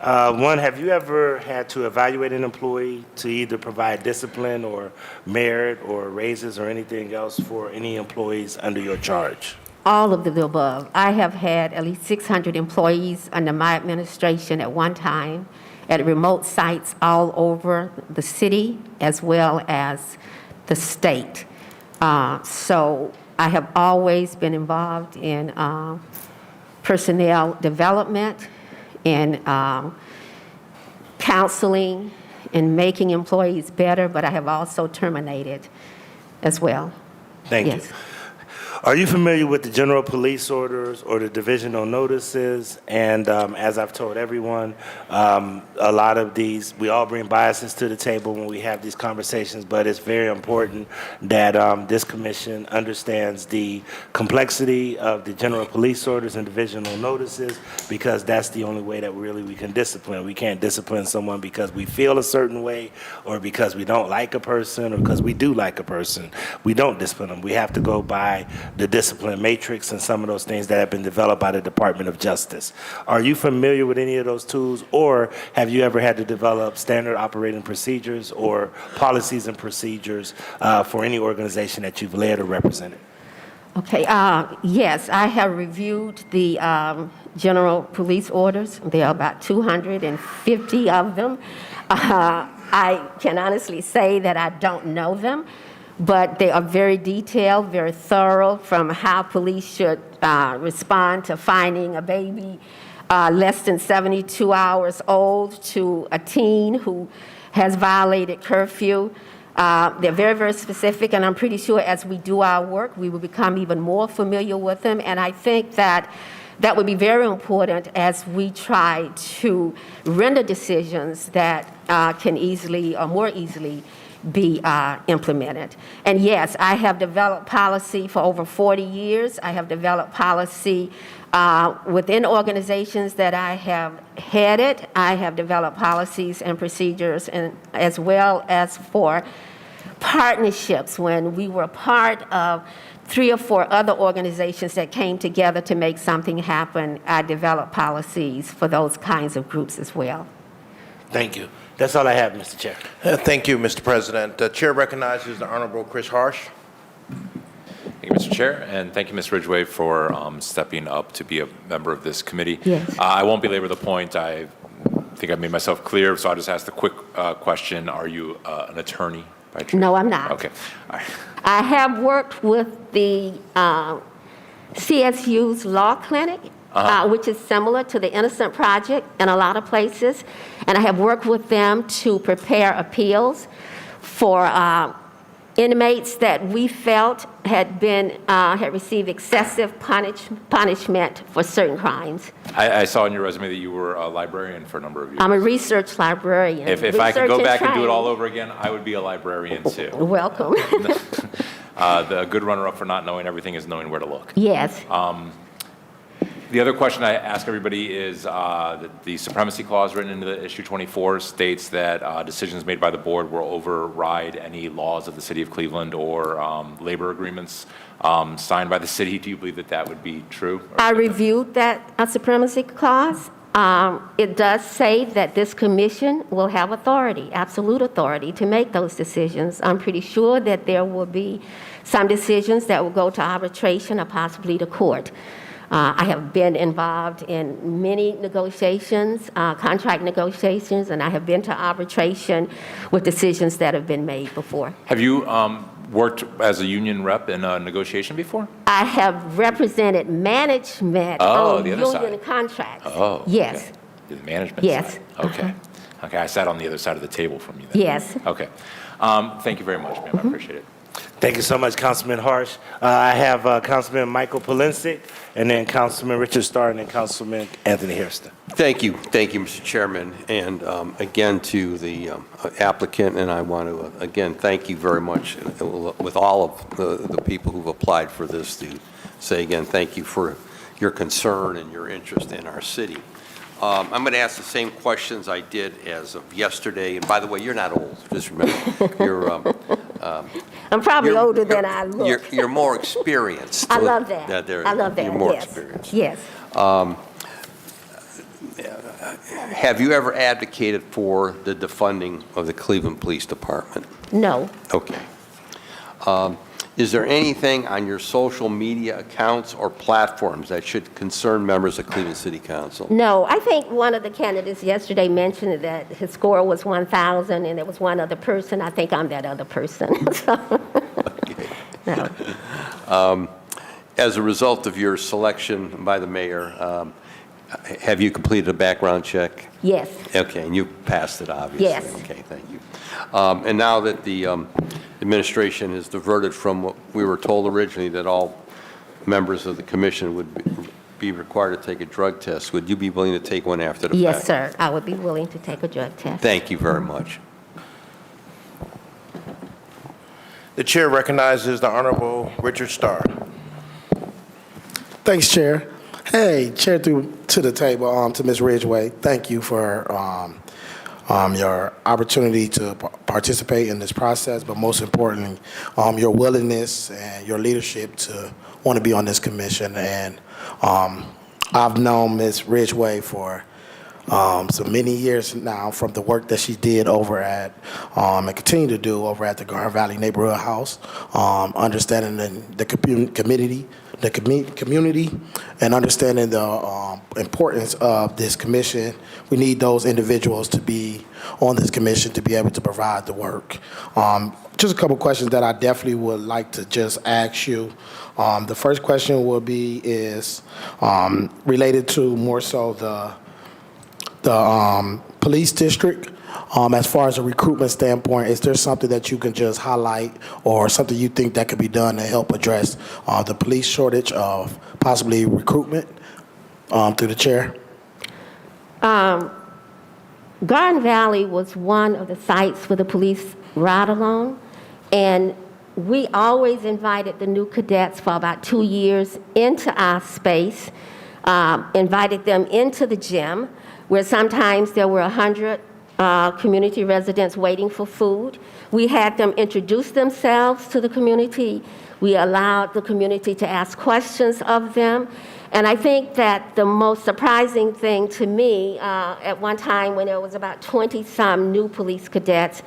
One, have you ever had to evaluate an employee to either provide discipline or merit or raises or anything else for any employees under your charge? All of the above. I have had at least 600 employees under my administration at one time at remote sites all over the city as well as the state. So I have always been involved in personnel development, in counseling, in making employees better, but I have also terminated as well. Thank you. Are you familiar with the general police orders or the divisional notices? And as I've told everyone, a lot of these, we all bring biases to the table when we have these conversations, but it's very important that this commission understands the complexity of the general police orders and divisional notices, because that's the only way that really we can discipline. We can't discipline someone because we feel a certain way or because we don't like a person or because we do like a person. We don't discipline them. We have to go by the discipline matrix and some of those things that have been developed by the Department of Justice. Are you familiar with any of those tools, or have you ever had to develop standard operating procedures or policies and procedures for any organization that you've led or represented? Okay, yes, I have reviewed the general police orders. There are about 250 of them. I can honestly say that I don't know them, but they are very detailed, very thorough, from how police should respond to finding a baby less than 72 hours old to a teen who has violated curfew. They're very, very specific, and I'm pretty sure as we do our work, we will become even more familiar with them. And I think that that would be very important as we try to render decisions that can easily or more easily be implemented. And yes, I have developed policy for over 40 years. I have developed policy within organizations that I have headed. I have developed policies and procedures, and as well as for partnerships. When we were part of 3 or 4 other organizations that came together to make something happen, I developed policies for those kinds of groups as well. Thank you. That's all I have, Mr. Chair. Thank you, Mr. President. The chair recognizes the Honorable Chris Harsh. Thank you, Mr. Chair, and thank you, Ms. Ridgway, for stepping up to be a member of this committee. Yes. I won't belabor the point. I think I've made myself clear, so I'll just ask the quick question. Are you an attorney by trade? No, I'm not. Okay. All right. I have worked with the CSU's law clinic, which is similar to the Innocent Project in a lot of places, and I have worked with them to prepare appeals for inmates that we felt had received excessive punishment for certain crimes. I saw in your resume that you were a librarian for a number of years. I'm a research librarian. If I could go Research back and do it training. all over again, I would be a librarian too. Welcome. The good runner-up for not knowing everything is knowing where to look. Yes. The other question I ask everybody is that the supremacy clause written into the issue 24 states that decisions made by the board will override any laws of the city of Cleveland or labor agreements signed by the city. Do you believe that that would be true? I reviewed that supremacy clause. It does say that this commission will have authority, absolute authority, to make those decisions. I'm pretty sure that there will be some decisions that will go to arbitration or possibly to court. I have been involved in many negotiations, contract negotiations, and I have been to arbitration with decisions that have been made before. Have you worked as a union rep in a negotiation before? I have represented management Oh, on the other union side. contracts. Oh. Yes. Okay. The management Yes. side. Okay. Okay, I sat on the other side of the table from you then. Yes. Okay. Thank you very much, ma'am. I appreciate it. Thank you so much, Councilman Harsh. I have Councilman Michael Polinsik, and then Councilman Richard Starr, and then Councilman Anthony Hairston. Thank you, Mr. Chairman, and again to the applicant, and I want to again thank you very much with all of the people who've applied for this, to say again thank you for your concern and your interest in our city. I'm going to ask the same questions I did as of yesterday, and by the way, you're not old, just remember, you're I'm probably you're- older than I look. You're more experienced. I love that. There- I love that. You're more Yes. experienced. Yes. Have you ever advocated for the defunding of the Cleveland Police Department? No. Okay. Is there anything on your social media accounts or platforms that should concern members of Cleveland City Council? No, I think one of the candidates yesterday mentioned that his score was 1,000 and there was one other person. I think I'm that other person. No. As a result of your selection by the mayor, have you completed a background check? Yes. Okay, and you passed it, obviously. Yes. Okay, thank you. And now that the administration has diverted from what we were told originally, that all members of the commission would be required to take a drug test, would you be willing to take one after the fact? Yes, sir. I would be willing to take a drug test. Thank you very much. The chair recognizes the Honorable Richard Starr. Thanks, Chair. Hey, Chair, to the table, to Ms. Ridgway, thank you for your opportunity to participate in this process, but most importantly, your willingness and your leadership to want to be on this commission. And I've known Ms. Ridgway for so many years now, from the work that she did over at, and continue to do over at the Garden Valley Neighborhood House, understanding the community, the community and understanding the importance of this commission. We need those individuals to be on this commission to be able to provide the work. Just a couple questions that I definitely would like to just ask you. The first question will be is related to more so the police district. As far as a recruitment standpoint, is there something that you can just highlight or something you think that could be done to help address the police shortage of possibly recruitment through the chair? Garden Valley was one of the sites for the police ride-along, and we always invited the new cadets for about 2 years into our space, invited them into the gym, where sometimes there were 100 community residents waiting for food. We had them introduce themselves to the community. We allowed the community to ask questions of them. And I think that the most surprising thing to me, at one time when there was about 20-some new police cadets,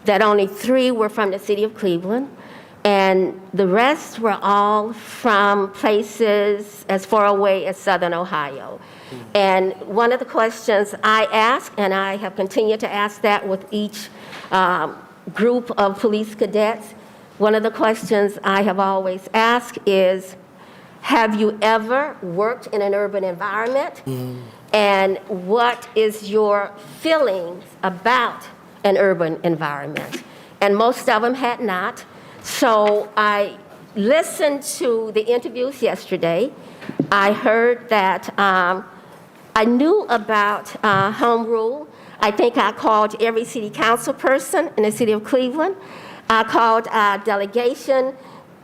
that only 3 were from the city of Cleveland, and the rest were all from places as far away as Southern Ohio. And one of the questions I asked, and I have continued to ask that with each group of police cadets, one of the questions I have always asked is, have you ever worked in an urban environment? And what is your feelings about an urban environment? And most of them had not. So I listened to the interviews yesterday. I heard that I knew about home rule. I think I called every city council person in the city of Cleveland. I called a delegation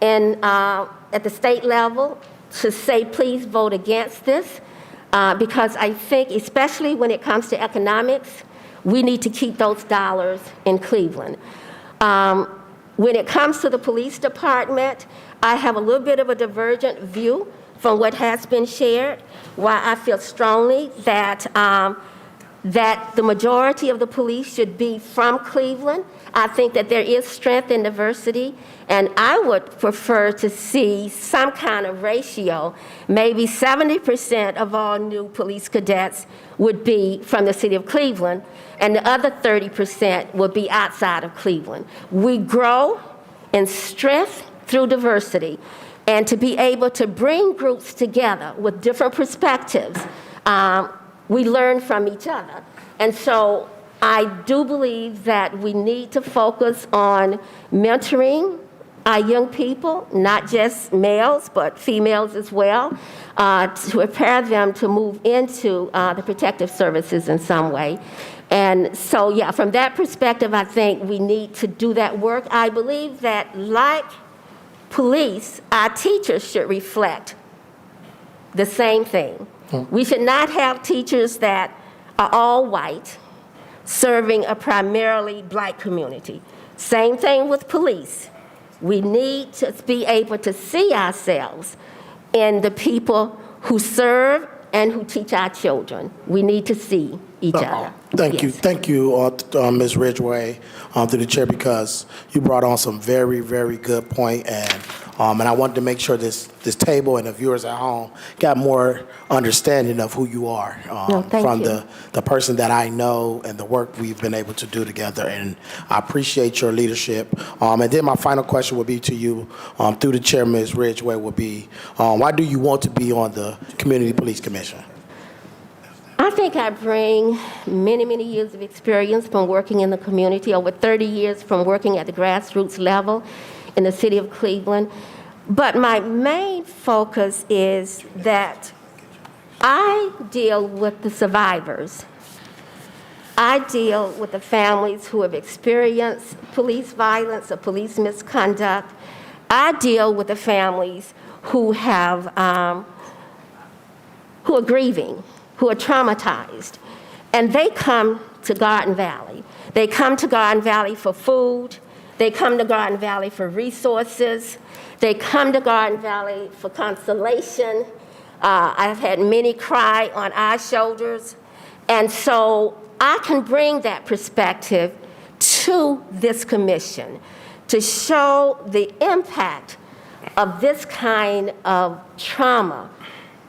at the state level to say, please vote against this, because I think, especially when it comes to economics, we need to keep those dollars in Cleveland. When it comes to the police department, I have a little bit of a divergent view from what has been shared, why I feel strongly that that the majority of the police should be from Cleveland. I think that there is strength in diversity, and I would prefer to see some kind of ratio. Maybe 70% of all new police cadets would be from the city of Cleveland, and the other 30% would be outside of Cleveland. We grow in strength through diversity, and to be able to bring groups together with different perspectives, we learn from each other. And so I do believe that we need to focus on mentoring our young people, not just males, but females as well, to prepare them to move into the protective services in some way. And so, yeah, from that perspective, I think we need to do that work. I believe that, like police, our teachers should reflect the same thing. We should not have teachers that are all white serving a primarily black community. Same thing with police. We need to be able to see ourselves in the people who serve and who teach our children. We need to see each other. Thank you. Yes. Thank you, Ms. Ridgway, through the chair, because you brought on some very, very good point, and I wanted to make sure this table and the viewers at home got more understanding of who you are from you. the person that I know and the work we've been able to do together, and I appreciate your leadership. And then my final question would be to you, through the chair, Ms. Ridgway, would be, why do you want to be on the Community Police Commission? I think I bring many, many years of experience from working in the community, over 30 years from working at the grassroots level in the city of Cleveland. But my main focus is that I deal with the survivors. I deal with the families who have experienced police violence or police misconduct. I deal with the families who have, who are grieving, who are traumatized, and they come to Garden Valley. They come to Garden Valley for food. They come to Garden Valley for resources. They come to Garden Valley for consolation. I've had many cry on our shoulders. And so I can bring that perspective to this commission to show the impact of this kind of trauma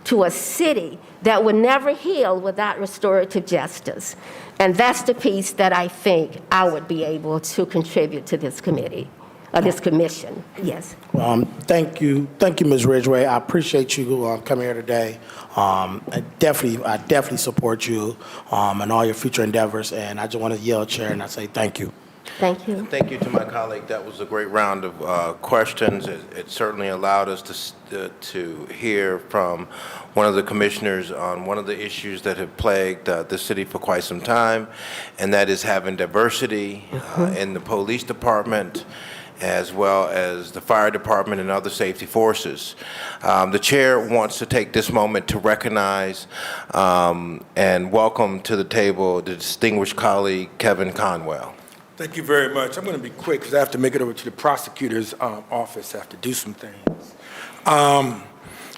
to a city that would never heal without restorative justice. And that's the piece that I think I would be able to contribute to this committee, or this commission. Yes. Thank you, Ms. Ridgway. I appreciate you coming here today. I definitely support you in all your future endeavors, and I just want to yell, Chair, and I say thank you. Thank you. Thank you to my colleague. That was a great round of questions. It certainly allowed us to hear from one of the commissioners on one of the issues that have plagued the city for quite some time, and that is having diversity in the police department, as well as the fire department and other safety forces. The chair wants to take this moment to recognize and welcome to the table the distinguished colleague, Kevin Conwell. Thank you very much. I'm going to be quick because I have to make it over to the prosecutor's office. I have to do some things. I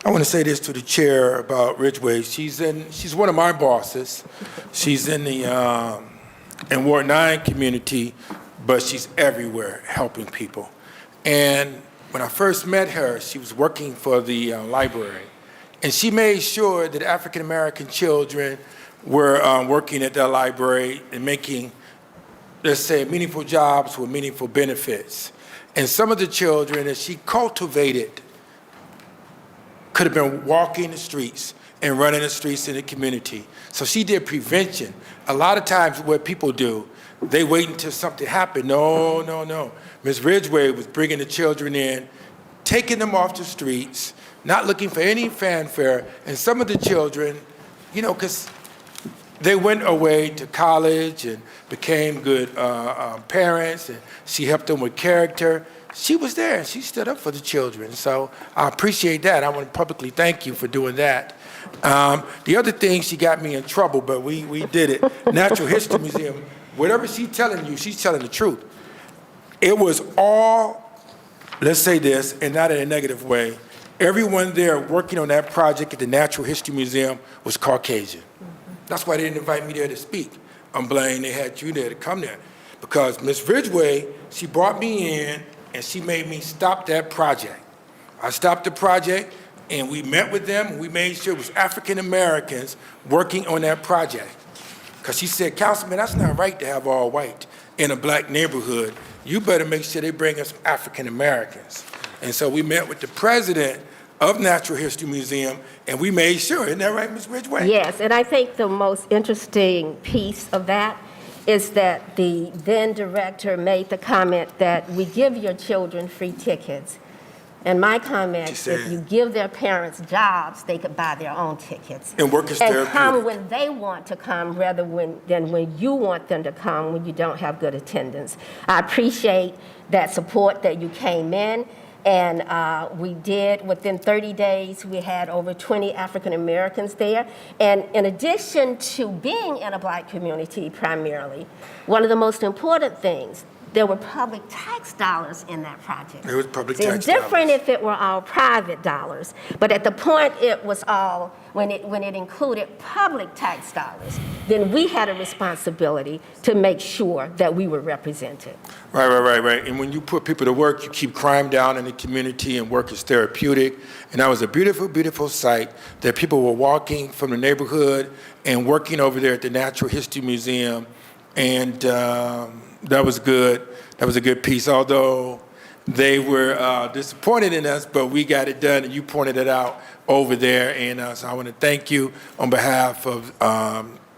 want to say this to the chair about Ridgway. She's one of my bosses. She's in the in Ward 9 community, but she's everywhere helping people. And when I first met her, she was working for the library, and she made sure that African American children were working at the library and making, let's say, meaningful jobs with meaningful benefits. And some of the children that she cultivated could have been walking the streets and running the streets in the community. So she did prevention. A lot of times what people do, they wait until something happened. No. Ms. Ridgway was bringing the children in, taking them off the streets, not looking for any fanfare. And some of the children, because they went away to college and became good parents, and she helped them with character. She was there, and she stood up for the children. So I appreciate that. I want to publicly thank you for doing that. The other thing, she got me in trouble, but we did it. Natural History Museum, whatever she's telling you, she's telling the truth. It was all, let's say this, and not in a negative way, everyone there working on that project at the Natural History Museum was Caucasian. That's why they didn't invite me there to speak. I'm blaming they had you there to come there. Because Ms. Ridgway, she brought me in and she made me stop that project. I stopped the project and we met with them and we made sure it was African Americans working on that project. Because she said, Councilman, that's not right to have all white in a black neighborhood. You better make sure they bring us African Americans. And so we met with the president of Natural History Museum, and we made sure. Isn't that right, Ms. Ridgway? Yes, and I think the most interesting piece of that is that the then director made the comment that we give your children free tickets. And my comment, if you give their parents jobs, they could buy their own tickets. And work is and come when they want to come rather than when you want them to come when you don't have good attendance. I appreciate that support that you came in. And we did, within 30 days, we had over 20 African Americans there. And in addition to being in a black community primarily, one of the most important things, there were public tax dollars in that project. There was public tax dollars. It's different if it were all private dollars, but at the point it was all, when it included public tax dollars, then we had a responsibility to make sure that we were represented. Right. And when you put people to work, you keep crime down in the community, and work is therapeutic. And that was a beautiful, beautiful sight that people were walking from the neighborhood and working over there at the Natural History Museum. And that was good. That was a good piece, although they were disappointed in us, but we got it done, and you pointed it out over there. And so I want to thank you on behalf of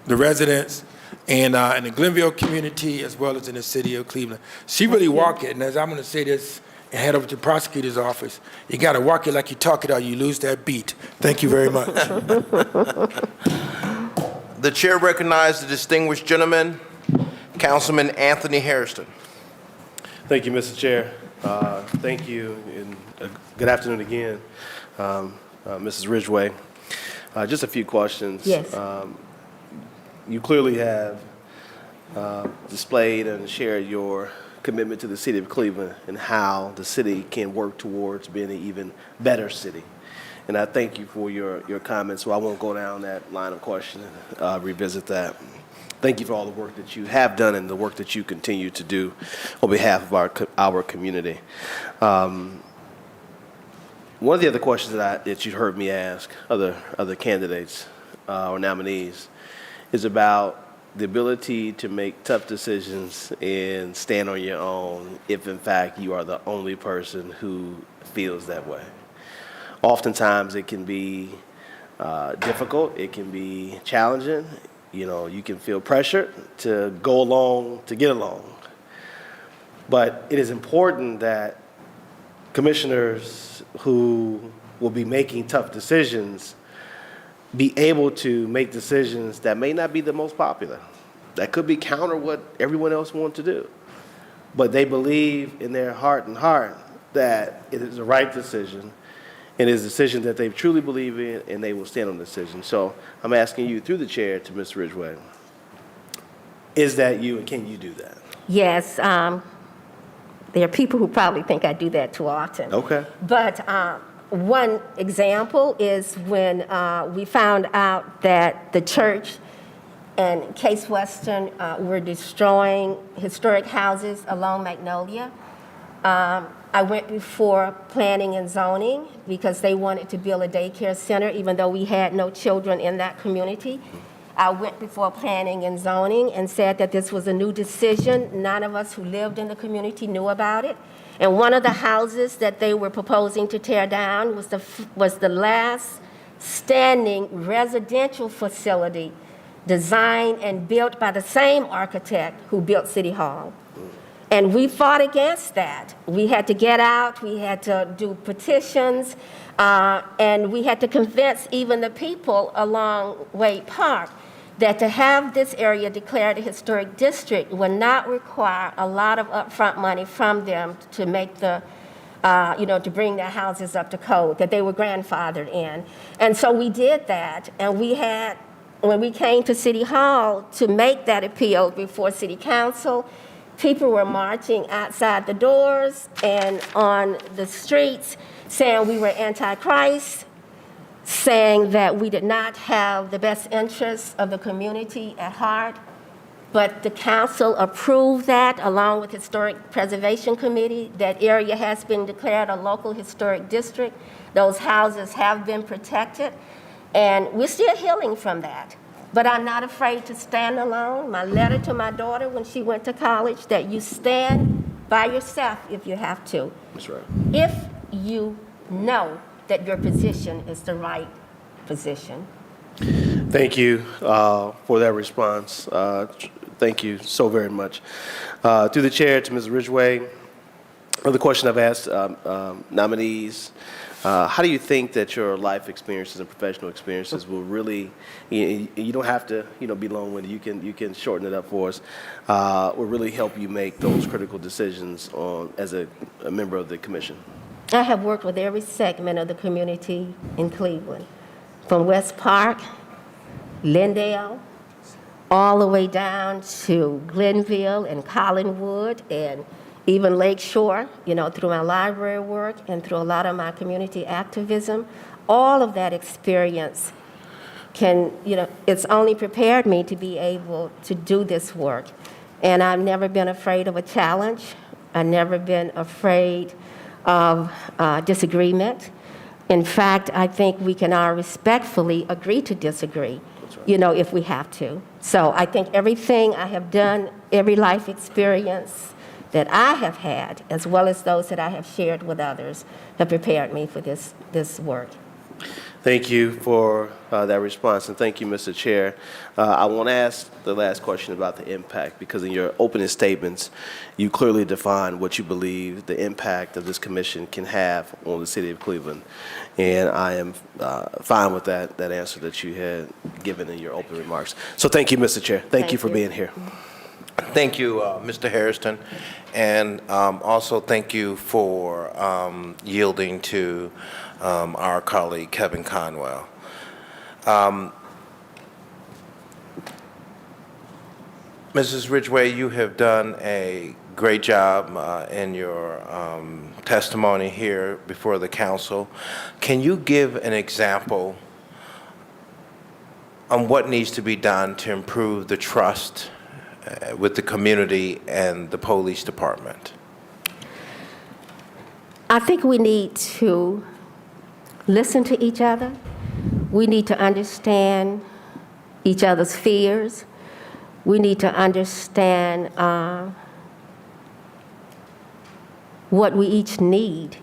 the residents and in the Glenville community, as well as in the city of Cleveland. She really walked it, and as I'm going to say this and head over to the prosecutor's office, you got to walk it like you talk it or you lose that beat. Thank you very much. The chair recognizes the distinguished gentleman, Councilman Anthony Hairston. Thank you, Mr. Chair. Thank you, and good afternoon again, Mrs. Ridgway. Just a few questions. Yes. You clearly have displayed and shared your commitment to the city of Cleveland and how the city can work towards being an even better city. And I thank you for your comments, so I won't go down that line of questioning, revisit that. Thank you for all the work that you have done and the work that you continue to do on behalf of our community. one of the other questions that you heard me ask other candidates or nominees is about the ability to make tough decisions and stand on your own if, in fact, you are the only person who feels that way. Oftentimes, it can be difficult. It can be challenging. You know, you can feel pressured to go along, to get along. But it is important that commissioners who will be making tough decisions be able to make decisions that may not be the most popular, that could be counter what everyone else wants to do. But they believe in their heart and heart that it is the right decision, and it is a decision that they truly believe in, and they will stand on the decision. So I'm asking you through the chair to Ms. Ridgway, is that you, and can you do that? Yes, there are people who probably think I do that too often. Okay. But one example is when we found out that the church and Case Western were destroying historic houses along Magnolia. I went before Planning and Zoning because they wanted to build a daycare center even though we had no children in that community. I went before Planning and Zoning and said that this was a new decision. None of us who lived in the community knew about it. And one of the houses that they were proposing to tear down was the last standing residential facility designed and built by the same architect who built City Hall. And we fought against that. We had to get out, we had to do petitions, and we had to convince even the people along Wade Park that to have this area declared a historic district would not require a lot of upfront money from them to make the, to bring their houses up to code, that they were grandfathered in. And so we did that, and we had, when we came to City Hall to make that appeal before City Council, people were marching outside the doors and on the streets saying we were anti-Christ, saying that we did not have the best interests of the community at heart. But the council approved that along with Historic Preservation Committee. That area has been declared a local historic district. Those houses have been protected, and we're still healing from that. But I'm not afraid to stand alone. My letter to my daughter when she went to college, that you stand by yourself if you have to. That's right. If you know that your position is the right position. Thank you for that response. Thank you so very much. Through the chair to Ms. Ridgway, another question I've asked nominees. How do you think that your life experiences and professional experiences will really, you don't have to, be long-winded, you can shorten it up for us, will really help you make those critical decisions as a member of the commission? I have worked with every segment of the community in Cleveland, from West Park, Lindale, all the way down to Glenville and Collinwood and even Lake Shore, through my library work and through a lot of my community activism. All of that experience it's only prepared me to be able to do this work. And I've never been afraid of a challenge. I've never been afraid of disagreement. In fact, I think we can all respectfully agree to disagree, if we have to. So I think everything I have done, every life experience that I have had, as well as those that I have shared with others, have prepared me for this work. Thank you for that response, and thank you, Mr. Chair. I want to ask the last question about the impact, because in your opening statements, you clearly defined what you believe the impact of this commission can have on the city of Cleveland, and I am fine with that answer that you had given in your opening remarks. So thank you, Mr. Chair. Thank you for being here. Thank you, Mr. Hairston, and also thank you for yielding to our colleague Kevin Conwell. Mrs. Ridgway, you have done a great job in your testimony here before the council. Can you give an example on what needs to be done to improve the trust with the community and the police department? I think we need to listen to each other. We need to understand each other's fears. We need to understand what we each need.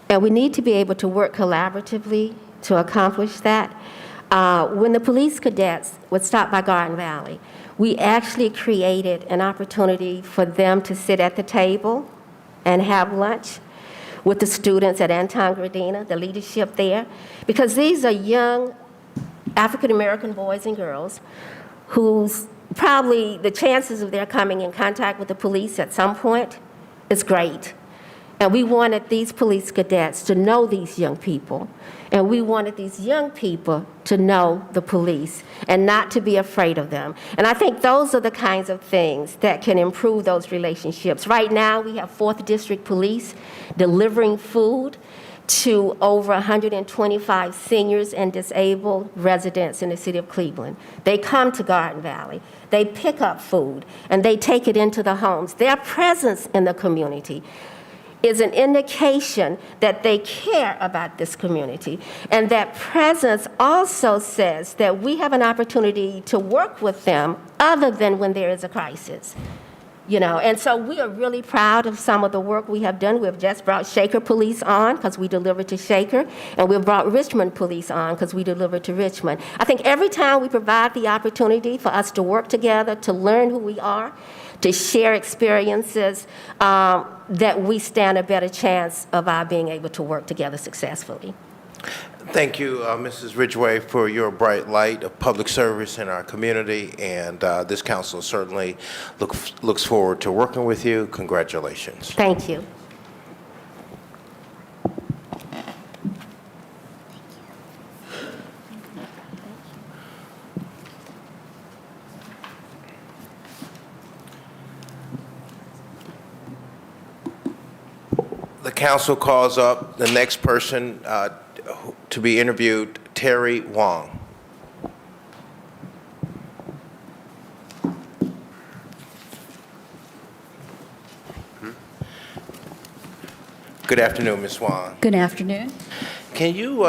And we need to be able to work collaboratively to accomplish that. When the police cadets would stop by Garden Valley, we actually created an opportunity for them to sit at the table and have lunch with the students at Anton Gradina, the leadership there, because these are young African-American boys and girls whose probably the chances of their coming in contact with the police at some point is great. And we wanted these police cadets to know these young people. And we wanted these young people to know the police and not to be afraid of them. And I think those are the kinds of things that can improve those relationships. Right now, we have 4th District Police delivering food to over 125 seniors and disabled residents in the city of Cleveland. They come to Garden Valley, they pick up food, and they take it into the homes. Their presence in the community is an indication that they care about this community. And that presence also says that we have an opportunity to work with them other than when there is a crisis. You know, and so we are really proud of some of the work we have done. We've just brought Shaker Police on because we delivered to Shaker, and we've brought Richmond Police on because we delivered to Richmond. I think every time we provide the opportunity for us to work together, to learn who we are, to share experiences, that we stand a better chance of our being able to work together successfully. Thank you, Mrs. Ridgway, for your bright light of public service in our community, and this council certainly looks forward to working with you. Congratulations. Thank you. The council calls up the next person to be interviewed, Terry Wong. Good afternoon, Ms. Wong. Good afternoon. Can you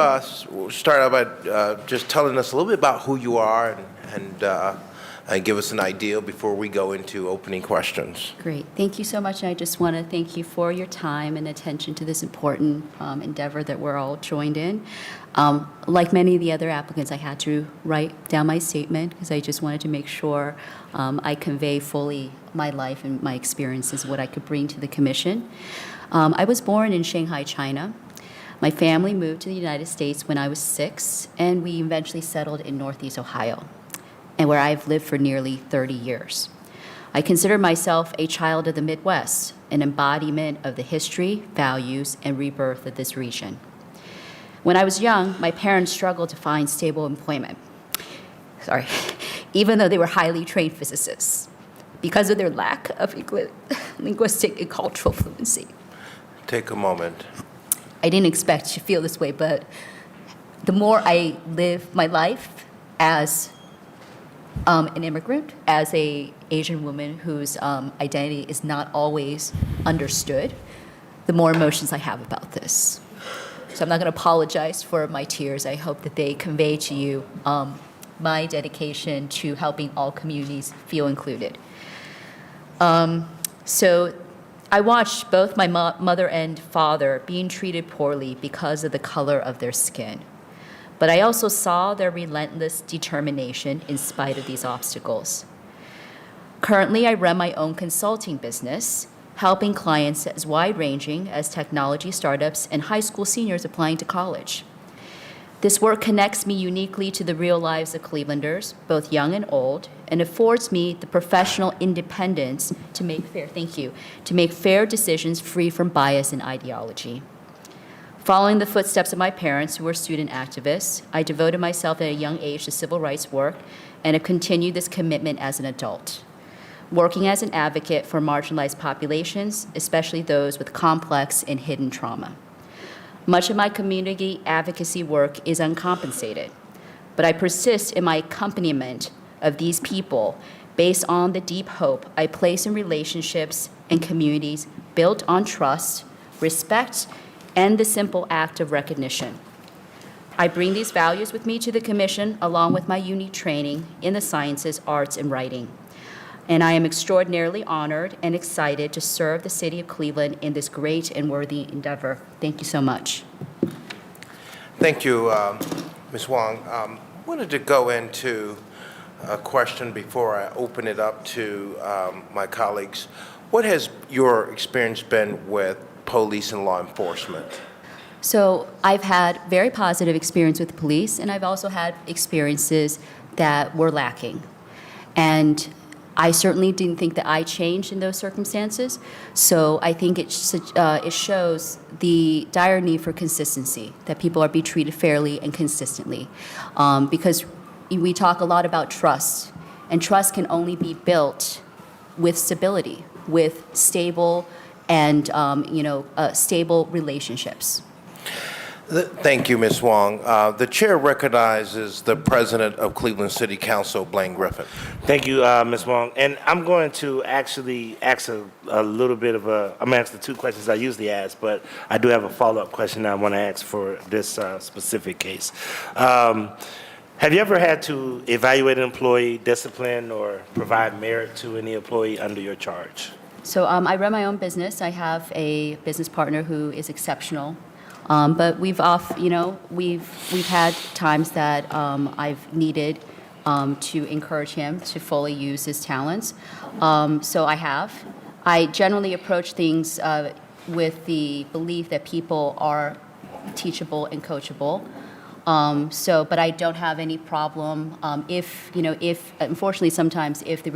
start out by just telling us a little bit about who you are and give us an idea before we go into opening questions? Great. Thank you so much. And I just want to thank you for your time and attention to this important endeavor that we're all joined in. Like many of the other applicants, I had to write down my statement because I just wanted to make sure I convey fully my life and my experiences, what I could bring to the commission. I was born in Shanghai, China. My family moved to the United States when I was 6, and we eventually settled in Northeast Ohio, and where I've lived for nearly 30 years. I consider myself a child of the Midwest, an embodiment of the history, values, and rebirth of this region. When I was young, my parents struggled to find stable employment. Even though they were highly trained physicists, because of their lack of linguistic and cultural fluency. Take a moment. I didn't expect to feel this way, but the more I live my life as an immigrant, as an Asian woman whose identity is not always understood, the more emotions I have about this. So I'm not going to apologize for my tears. I hope that they convey to you my dedication to helping all communities feel included. So I watched both my mother and father being treated poorly because of the color of their skin. But I also saw their relentless determination in spite of these obstacles. Currently, I run my own consulting business, helping clients as wide-ranging as technology startups and high school seniors applying to college. This work connects me uniquely to the real lives of Clevelanders, both young and old, and affords me the professional independence to make fair decisions free from bias and ideology. Following the footsteps of my parents, who were student activists, I devoted myself at a young age to civil rights work and have continued this commitment as an adult, working as an advocate for marginalized populations, especially those with complex and hidden trauma. Much of my community advocacy work is uncompensated, but I persist in my accompaniment of these people based on the deep hope I place in relationships and communities built on trust, respect, and the simple act of recognition. I bring these values with me to the commission, along with my unique training in the sciences, arts, and writing. And I am extraordinarily honored and excited to serve the city of Cleveland in this great and worthy endeavor. Thank you so much. Thank you, Ms. Wong. Wanted to go into a question before I open it up to my colleagues. What has your experience been with police and law enforcement? So I've had very positive experience with the police, and I've also had experiences that were lacking. And I certainly didn't think that I changed in those circumstances. So I think it shows the dire need for consistency, that people are be treated fairly and consistently. Because we talk a lot about trust, and trust can only be built with stability, with stable and stable relationships. Thank you, Ms. Wong. The chair recognizes the president of Cleveland City Council, Blaine Griffin. Thank you, Ms. Wong. And I'm going to actually ask a little bit of I'm going to ask the two questions I usually ask, but I do have a follow-up question I want to ask for this specific case. Have you ever had to evaluate an employee, discipline, or provide merit to any employee under your charge? So I run my own business. I have a business partner who is exceptional. But we've had times that I've needed to encourage him to fully use his talents. So I have. I generally approach things with the belief that people are teachable and coachable. But I don't have any problem if unfortunately sometimes if the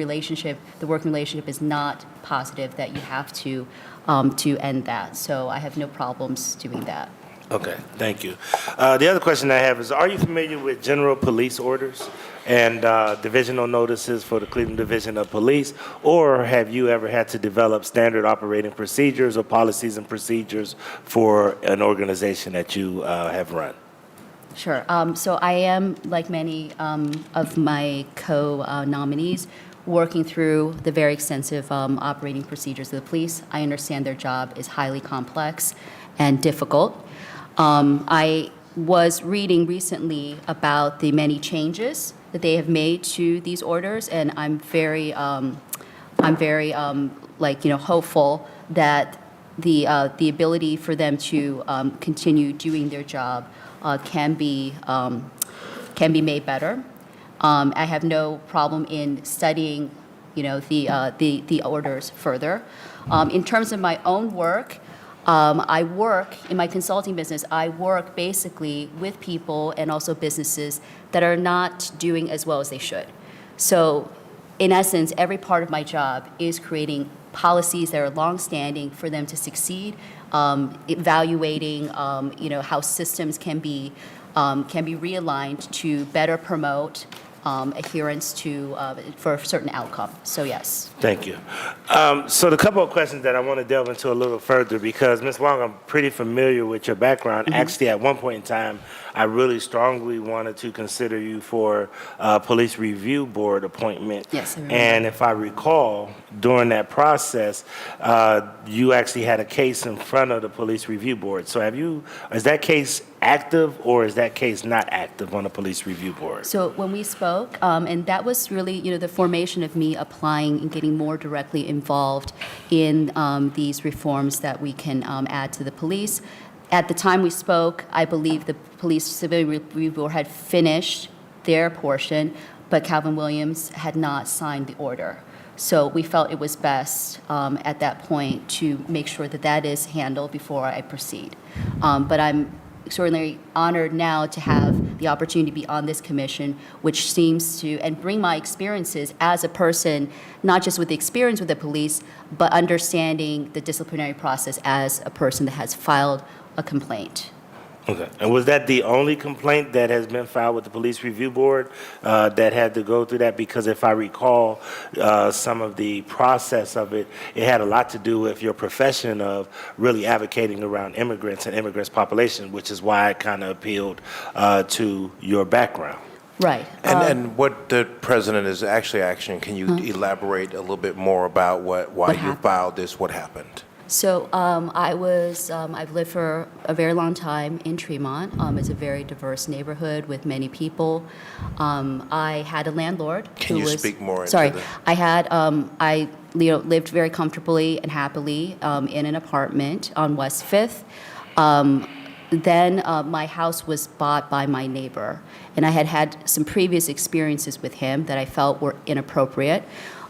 working relationship is not positive, that you have to end that. So I have no problems doing that. Okay, thank you. The other question I have is, are you familiar with general police orders and divisional notices for the Cleveland Division of Police, or have you ever had to develop standard operating procedures or policies and procedures for an organization that you have run? Sure. So I am, like many of my co-nominees, working through the very extensive operating procedures of the police. I understand their job is highly complex and difficult. I was reading recently about the many changes that they have made to these orders, and I'm very hopeful that the ability for them to continue doing their job can be made better. I have no problem in studying, the orders further. In terms of my own work, I work in my consulting business. I work basically with people and also businesses that are not doing as well as they should. So, in essence, every part of my job is creating policies that are long-standing for them to succeed, evaluating, how systems can be realigned to better promote adherence for a certain outcome. So yes. Thank you. So the couple of questions that I want to delve into a little further, because Ms. Wong, I'm pretty familiar with your background. Actually, at one point in time, I really strongly wanted to consider you for a police review board appointment. Yes, I remember. And if I recall, during that process, you actually had a case in front of the police review board. So is that case active, or is that case not active on the police review board? So when we spoke, and that was really, the formation of me applying and getting more directly involved in these reforms that we can add to the police. At the time we spoke, I believe the Police Civilian Review Board had finished their portion, but Calvin Williams had not signed the order. So we felt it was best at that point to make sure that that is handled before I proceed. But I'm certainly honored now to have the opportunity to be on this commission, which seems to, and bring my experiences as a person, not just with the experience with the police, but understanding the disciplinary process as a person that has filed a complaint. Okay. And was that the only complaint that has been filed with the Police Review Board that had to go through that? Because if I recall some of the process of it, it had a lot to do with your profession of really advocating around immigrants and immigrants population, which is why I kind of appealed to your background. Right. And what the president is actually actioning, can you elaborate a little bit more about why you filed this, what happened? So I've lived for a very long time in Tremont. It's a very diverse neighborhood with many people. I had a landlord. Can who you was, speak more into Sorry, the- I lived very comfortably and happily in an apartment on West Fifth. Then my house was bought by my neighbor, and I had some previous experiences with him that I felt were inappropriate,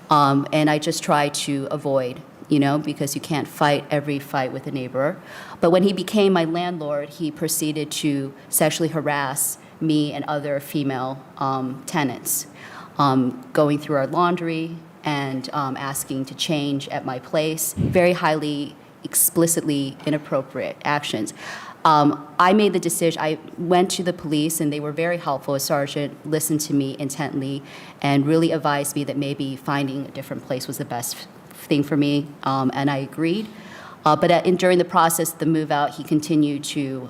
and I just tried to avoid, because you can't fight every fight with a neighbor. But when he became my landlord, he proceeded to sexually harass me and other female tenants, going through our laundry and asking to change at my place, very highly, explicitly inappropriate actions. I made the decision, I went to the police, and they were very helpful. A sergeant listened to me intently and really advised me that maybe finding a different place was the best thing for me, and I agreed. But during the process, the move out, he continued to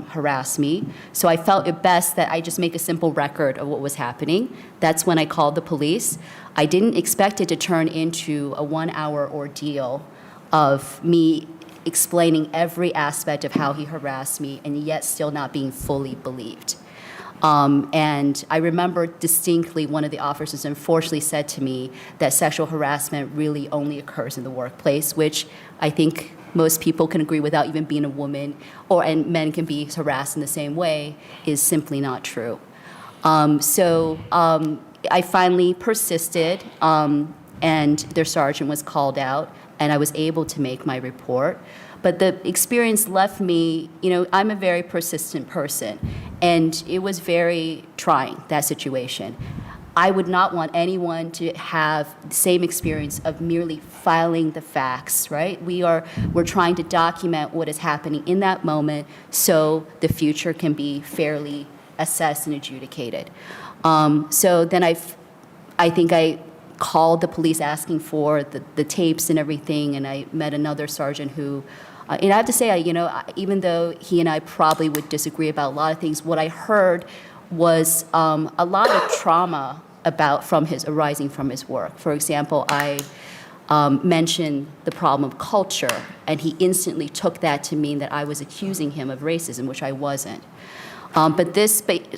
harass me. So I felt it best that I just make a simple record of what was happening. That's when I called the police. I didn't expect it to turn into a 1-hour ordeal of me explaining every aspect of how he harassed me, and yet still not being fully believed. And I remember distinctly one of the officers unfortunately said to me that sexual harassment really only occurs in the workplace, which I think most people can agree without even being a woman, and men can be harassed in the same way, is simply not true. So I finally persisted, and their sergeant was called out, and I was able to make my report. But the experience left me, I'm a very persistent person, and it was very trying, that situation. I would not want anyone to have the same experience of merely filing the facts, right? We're trying to document what is happening in that moment so the future can be fairly assessed and adjudicated. So then I think I called the police asking for the tapes and everything, and I met another sergeant who, and I have to say, even though he and I probably would disagree about a lot of things, what I heard was a lot of trauma arising from his work. For example, I mentioned the problem of culture, and he instantly took that to mean that I was accusing him of racism, which I wasn't. But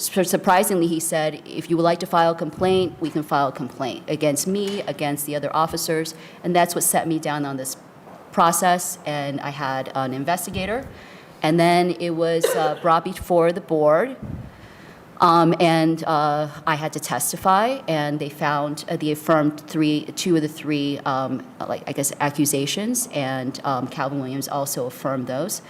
surprisingly, he said, if you would like to file a complaint, we can file a complaint against me, against the other officers, and that's what set me down on this process, and I had an investigator, and then it was brought before the board, and I had to testify, and they affirmed two of the three, accusations, and Calvin Williams also affirmed those.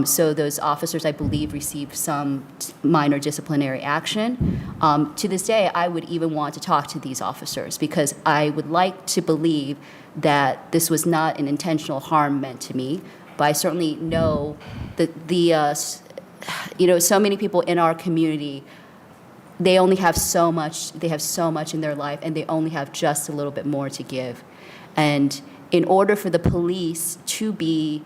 So those officers, I believe, received some minor disciplinary action. To this day, I would even want to talk to these officers because I would like to believe that this was not an intentional harm meant to me, but I certainly know that so many people in our community, they only have so much, they have so much in their life, and they only have just a little bit more to give. And in order for the police to be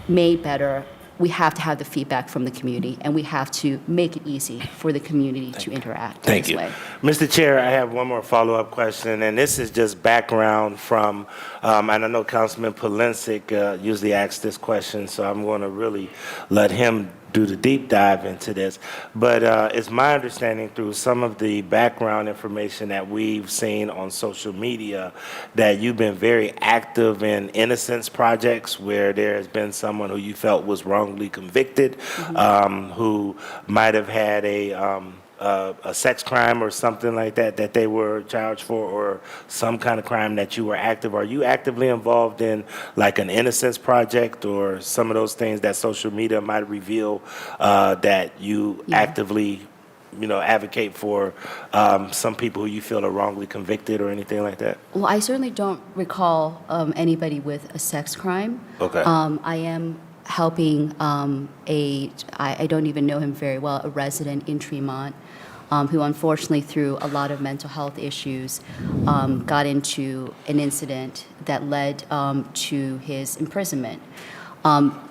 made better, we have to have the feedback from the community, and we have to make it easy for the community to interact in this way. Mr. Chair, I have one more follow-up question, and this is just background from, and I know Councilman Polensek usually asks this question, so I'm going to really let him do the deep dive into this. But it's my understanding through some of the background information that we've seen on social media that you've been very active in innocence projects where there has been someone who you felt was wrongly convicted, who might have had a sex crime or something like that that they were charged for, or some kind of crime that you were active. Are you actively involved in like an innocence project or some of those things that social media might reveal that you actively, advocate for some people who you feel are wrongly convicted or anything like that? Well, I certainly don't recall anybody with a sex crime. Okay. I am helping I don't even know him very well, a resident in Tremont, who unfortunately through a lot of mental health issues got into an incident that led to his imprisonment.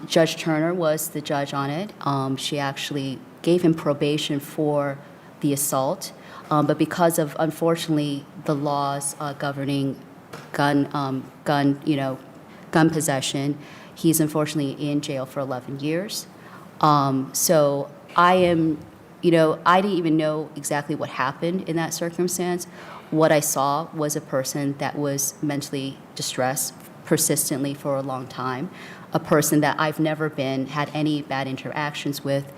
Judge Turner was the judge on it. She actually gave him probation for the assault, but because of, gun possession. He's unfortunately in jail for 11 years. So I am, I didn't even know exactly what happened in that circumstance. What I saw was a person that was mentally distressed persistently for a long time, a person that I've never had any bad interactions with.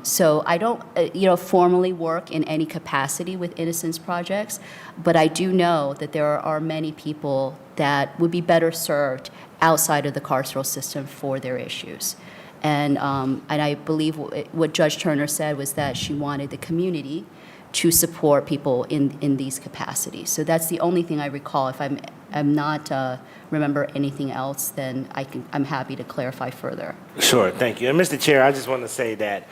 So I don't, formally work in any capacity with Innocence Projects, but I do know that there are many people that would be better served outside of the carceral system for their issues. And I believe what Judge Turner said was that she wanted the community to support people in these capacities. So that's the only thing I recall. If I'm not remember anything else, then I'm happy to clarify further. Sure, thank you. And Mr. Chair, I just want to say that,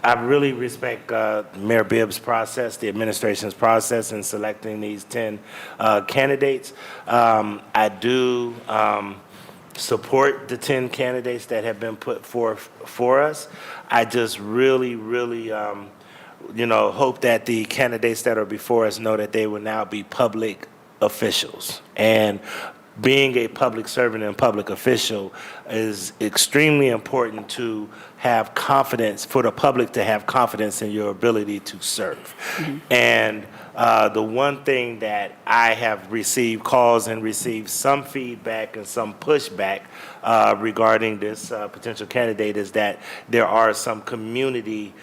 I really respect Mayor Bibb's process, the administration's process in selecting these 10 candidates. I do support the 10 candidates that have been put forth for us. I just really, really, hope that the candidates that are before us know that they will now be public officials. And being a public servant and public official is extremely important to have confidence, for the public to have confidence in your ability to serve. And the one thing that I have received calls and received some feedback and some pushback regarding this potential candidate is that there are some community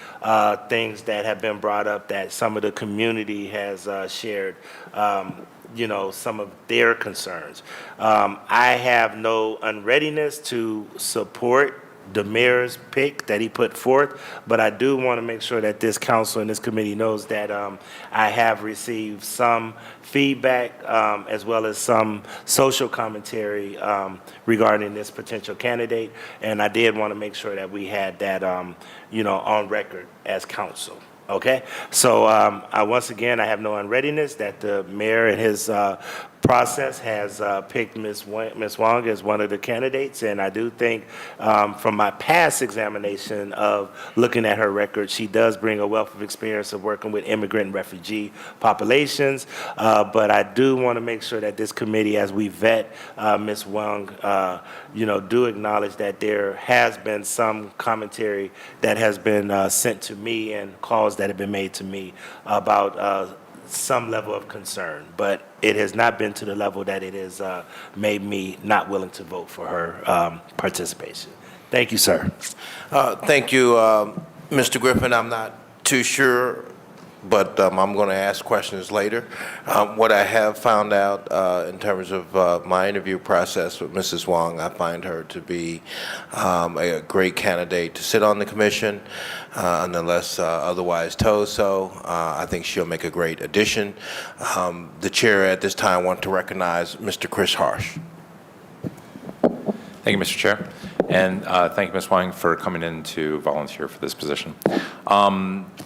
things that have been brought up that some of the community has shared, some of their concerns. I have no unreadiness to support the mayor's pick that he put forth, but I do want to make sure that this council and this committee knows that I have received some feedback as well as some social commentary regarding this potential candidate, and I did want to make sure that we had that on record as council. Okay, so once again, I have no unreadiness that the mayor and his process has picked Ms. Wong as one of the candidates, and I do think from my past examination of looking at her record, she does bring a wealth of experience of working with immigrant and refugee populations, but I do want to make sure that this committee, as we vet Ms. Wong, do acknowledge that there has been some commentary that has been sent to me and calls that have been made to me about some level of concern, but it has not been to the level that it has made me not willing to vote for her participation. Thank you, sir. Thank you, Mr. Griffin. I'm not too sure, but I'm going to ask questions later. What I have found out in terms of my interview process with Mrs. Wong, I find her to be a great candidate to sit on the commission, unless otherwise told so. I think she'll make a great addition. The chair at this time wants to recognize Mr. Chris Harsh. Thank you, Mr. Chair. And thank you, Ms. Wang, for coming in to volunteer for this position.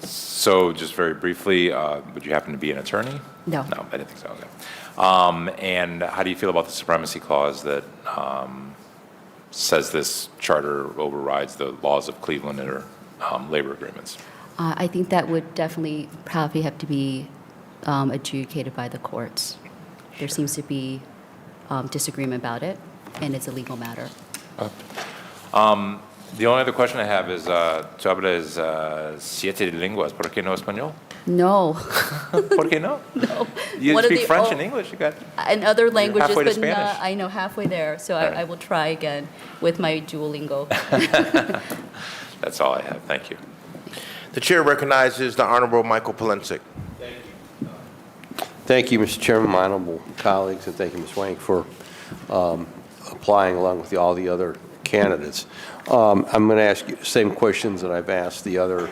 So just very briefly, would you happen to be an attorney? No. No, I didn't think so. Okay. And how do you feel about the supremacy clause that says this charter overrides the laws of Cleveland or labor agreements? I think that would definitely probably have to be adjudicated by the courts. There seems to be disagreement about it, and it's a legal matter. The only other question I have is, ¿tú hablas 7 lenguas? ¿Por qué no español? No. ¿Por qué no? No. You One of speak the French and English. You got. And other languages, halfway to but Spanish. I know halfway there. So All right. I will try again with my Duolingo. That's all I have. Thank you. The chair recognizes the Honorable Michael Polensek. Thank you, Mr. Chairman, my honorable colleagues, and thank you, Ms. Wank, for applying along with all the other candidates. I'm going to ask you the same questions that I've asked the other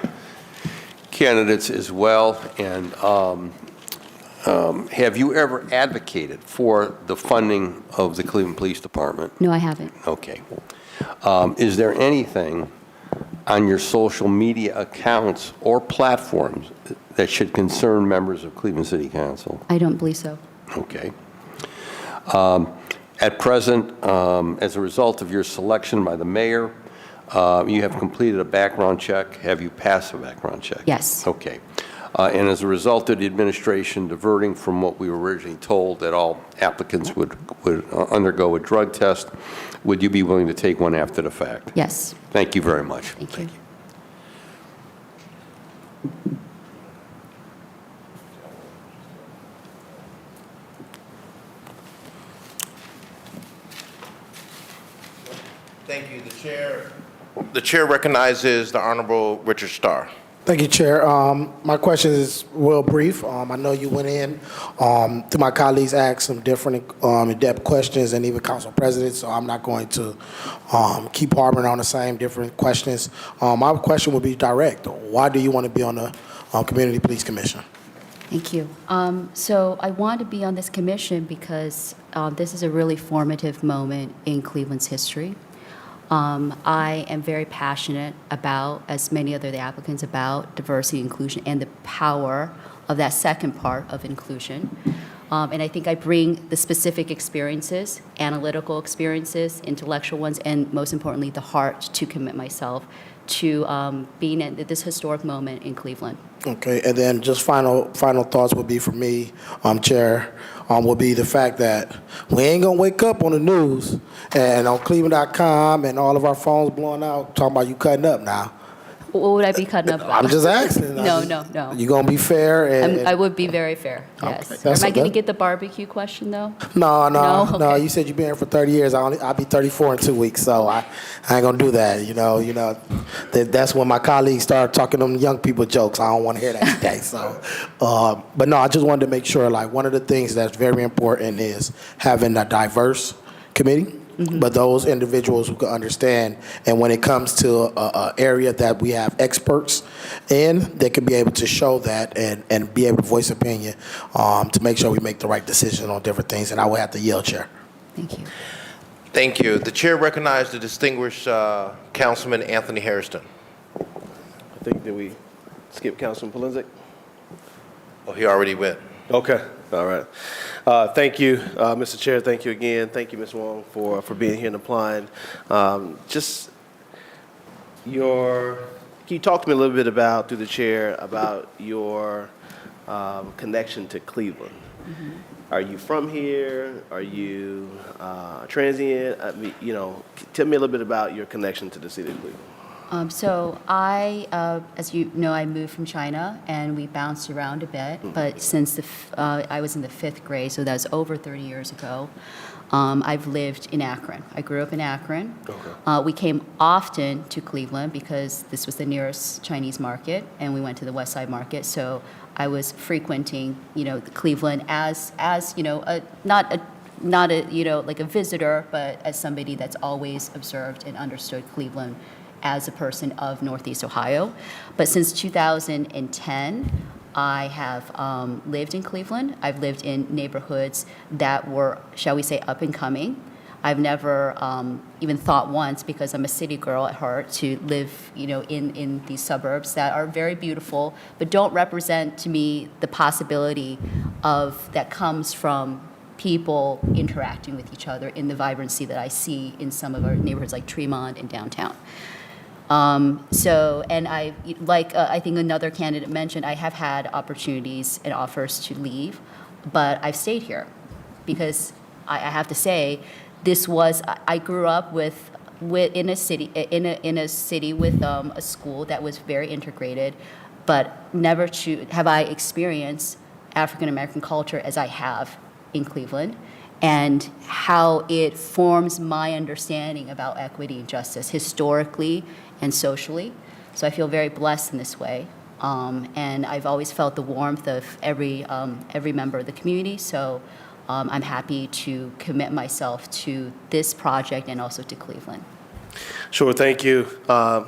candidates as well. And have you ever advocated for the funding of the Cleveland Police Department? No, I haven't. Okay. Is there anything on your social media accounts or platforms that should concern members of Cleveland City Council? I don't believe so. Okay. At present, as a result of your selection by the mayor, you have completed a background check. Have you passed a background check? Yes. Okay. And as a result of the administration diverting from what we were originally told, that all applicants would undergo a drug test, would you be willing to take one after the fact? Yes. Thank you very much. Thank you. Thank you. The chair recognizes the Honorable Richard Starr. Thank you, Chair. My question is real brief. I know you went in to my colleagues, asked some different in-depth questions, and even Council President, so I'm not going to keep harboring on the same different questions. My question would be direct. Why do you want to be on the Community Police Commission? Thank you. So I want to be on this commission because this is a really formative moment in Cleveland's history. I am very passionate about, as many other the applicants, about diversity, inclusion, and the power of that second part of inclusion. And I think I bring the specific experiences, analytical experiences, intellectual ones, and most importantly, the heart to commit myself to being at this historic moment in Cleveland. Okay, and then just final thoughts would be for me, Chair, would be the fact that we ain't gonna wake up on the news and on Cleveland.com and all of our phones blowing out talking about you cutting up now. What would I be cutting up about? I'm just asking. No. You gonna be fair? And I would be very fair, yes. Okay, that's Am I going to okay. get the barbecue question, though? No. No? Okay. You said you've been here for 30 years. I'll be 34 in 2 weeks, so I ain't gonna do that. You know, that's when my colleagues start talking them young people jokes. I don't want to hear that today. So, but no, I just wanted to make sure. Like, one of the things that's very important is having a diverse committee. Mm-hmm. But those individuals who can understand, and when it comes to an area that we have experts in, they can be able to show that and be able to voice opinion to make sure we make the right decision on different things. And I will have to yield, Chair. Thank you. Thank you. The chair recognizes the distinguished Councilman Anthony Hairston. I think that we skip Councilman Polenzek. Oh, he already went. Okay, all right. Thank you, Mr. Chair. Thank you again. Thank you, Ms. Wong, for being here and applying. Can you talk to me a little bit about, through the chair, about your connection to Cleveland? Mm-hmm. Are you from here? Are you transient? I mean, tell me a little bit about your connection to the city of Cleveland. So I, as you know, I moved from China, and we bounced around a bit. But since I was in the 5th grade, so that was over 30 years ago, I've lived in Akron. I grew up in Akron. Okay. We came often to Cleveland because this was the nearest Chinese market, and we went to the West Side Market. So I was frequenting, Cleveland as not like a visitor, but as somebody that's always observed and understood Cleveland as a person of Northeast Ohio. But since 2010, I have lived in Cleveland. I've lived in neighborhoods that were, shall we say, up and coming. I've never even thought once, because I'm a city girl at heart, to live, in these suburbs that are very beautiful, but don't represent to me the possibility that comes from people interacting with each other in the vibrancy that I see in some of our neighborhoods like Tremont and downtown. And I think another candidate mentioned, I have had opportunities and offers to leave, but I've stayed here because I have to say, I grew up in a city with a school that was very integrated, but never have I experienced African American culture as I have in Cleveland, and how it forms my understanding about equity and justice historically and socially. So I feel very blessed in this way. And I've always felt the warmth of every member of the community. So I'm happy to commit myself to this project and also to Cleveland. Sure, thank you. And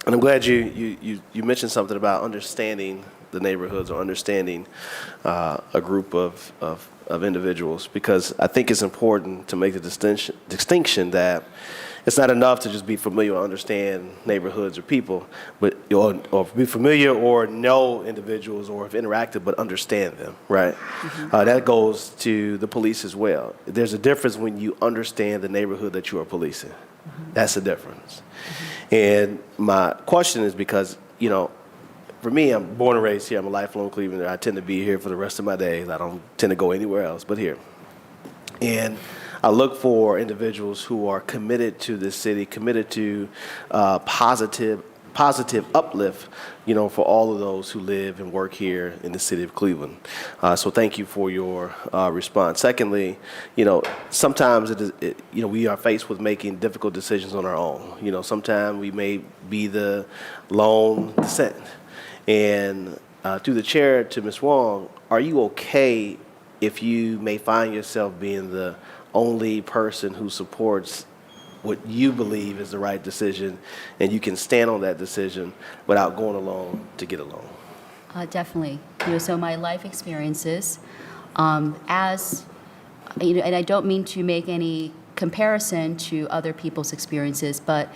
I'm glad you mentioned something about understanding the neighborhoods or understanding a group of individuals, because I think it's important to make the distinction that it's not enough to just be familiar or understand neighborhoods or people, but or be familiar or know individuals or have interacted, but understand them, right? Mm-hmm. That goes to the police as well. There's a difference when you understand the neighborhood that you are policing. Mm-hmm. That's the difference. Mm-hmm. And my question is because, for me, I'm born and raised here. I'm a lifelong Clevelander. I tend to be here for the rest of my days. I don't tend to go anywhere else but here. And I look for individuals who are committed to this city, committed to positive uplift, for all of those who live and work here in the city of Cleveland. So thank you for your response. Secondly, sometimes we are faced with making difficult decisions on our own. Sometimes we may be the lone dissent. And through the chair to Ms. Wong, are you okay if you may find yourself being the only person who supports what you believe is the right decision, and you can stand on that decision without going along to get along? Definitely. So my life experiences, and I don't mean to make any comparison to other people's experiences, but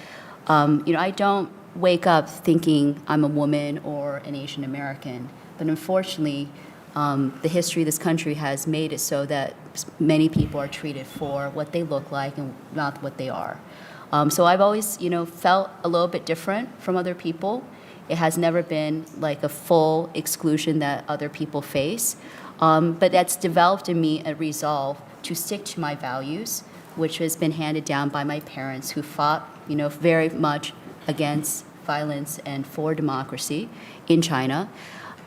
I don't wake up thinking I'm a woman or an Asian American. But unfortunately, the history of this country has made it so that many people are treated for what they look like and not what they are. So I've always, felt a little bit different from other people. It has never been like a full exclusion that other people face. But that's developed in me a resolve to stick to my values, which has been handed down by my parents who fought, very much against violence and for democracy in China.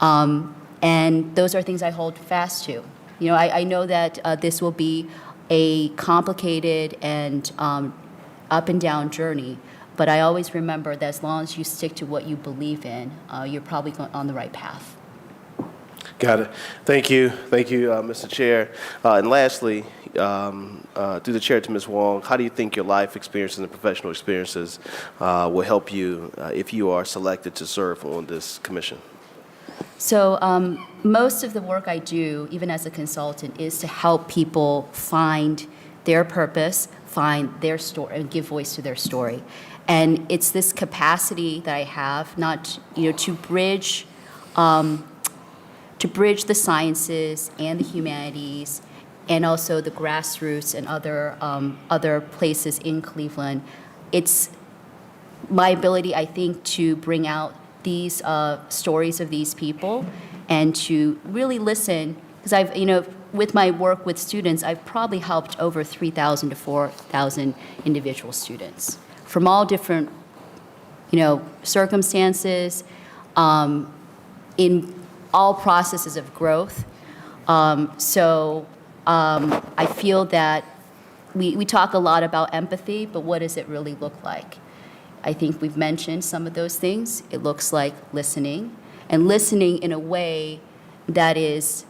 And those are things I hold fast to. I know that this will be a complicated and up and down journey, but I always remember that as long as you stick to what you believe in, you're probably on the right path. Got it. Thank you. Thank you, Mr. Chair. And lastly, through the chair to Ms. Wong, how do you think your life experiences and professional experiences will help you if you are selected to serve on this commission? So most of the work I do, even as a consultant, is to help people find their purpose, find their story, and give voice to their story. And it's this capacity that I have, not to bridge the sciences and the humanities, and also the grassroots and other places in Cleveland. It's my ability, I think, to bring out these stories of these people and to really listen, because I've, with my work with students, I've probably helped over 3,000 to 4,000 individual students from all different, circumstances, in all processes of growth. So I feel that we talk a lot about empathy, but what does it really look like? I think we've mentioned some of those things. It looks like listening, and listening in a way that is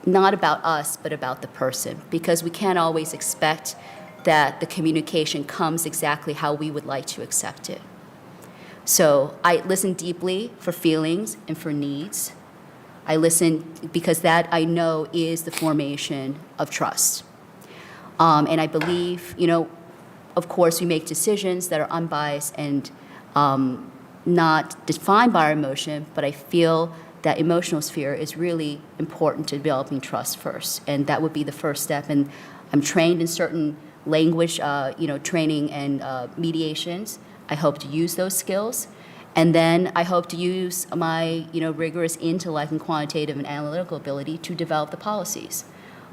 not about us, but about the person, because we can't always expect that the communication comes exactly how we would like to accept it. So I listen deeply for feelings and for needs. I listen because that I know is the formation of trust. And I believe, of course, we make decisions that are unbiased and not defined by our emotion, but I feel that emotional sphere is really important to developing trust first, and that would be the first step. And I'm trained in certain language, training and mediations. I hope to use those skills, and then I hope to use my, rigorous intellect and quantitative and analytical ability to develop the policies.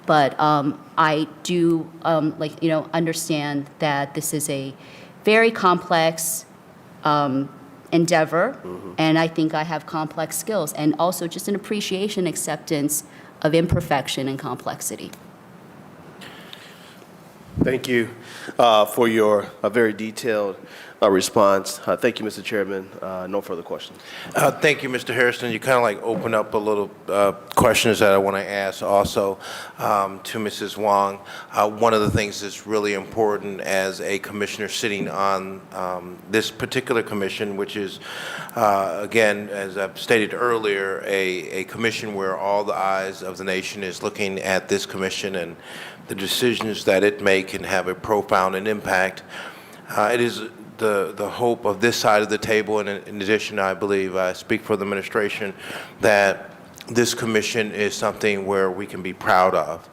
But I do, understand that this is a very complex endeavor, and I think I have complex skills, and also just an appreciation, acceptance of imperfection and complexity. Thank you for your very detailed response. Thank you, Mr. Chairman. No further questions. Thank you, Mr. Harrison. You kind of open up a little questions that I want to ask also to Mrs. Wong. One of the things that's really important as a commissioner sitting on this particular commission, which is, again, as I've stated earlier, a commission where all the eyes of the nation is looking at this commission, and the decisions that it make can have a profound impact. It is the hope of this side of the table, and in addition, I believe, I speak for the administration, that this commission is something where we can be proud of.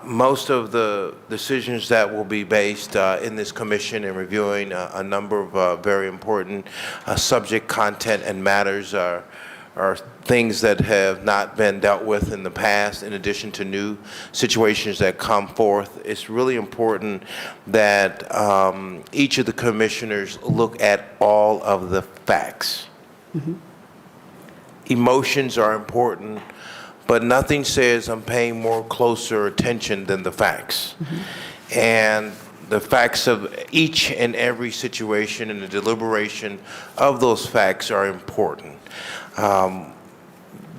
Most of the decisions that will be based in this commission and reviewing a number of very important subject content and matters are things that have not been dealt with in the past, in addition to new situations that come forth. It's really important that each of the commissioners look at all of the facts. Emotions are important, but nothing says I'm paying more closer attention than the facts. And the facts of each and every situation and the deliberation of those facts are important.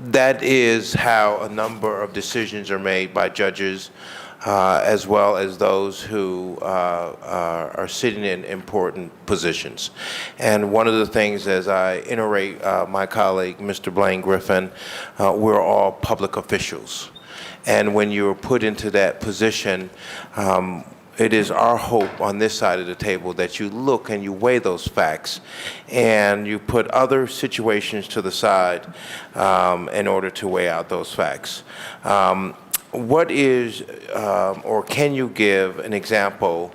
That is how a number of decisions are made by judges, as well as those who are sitting in important positions. And one of the things, as I iterate my colleague, Mr. Blaine Griffin, we're all public officials. And when you're put into that position, it is our hope on this side of the table that you look and you weigh those facts and you put other situations to the side in order to weigh out those facts. What is, or can you give an example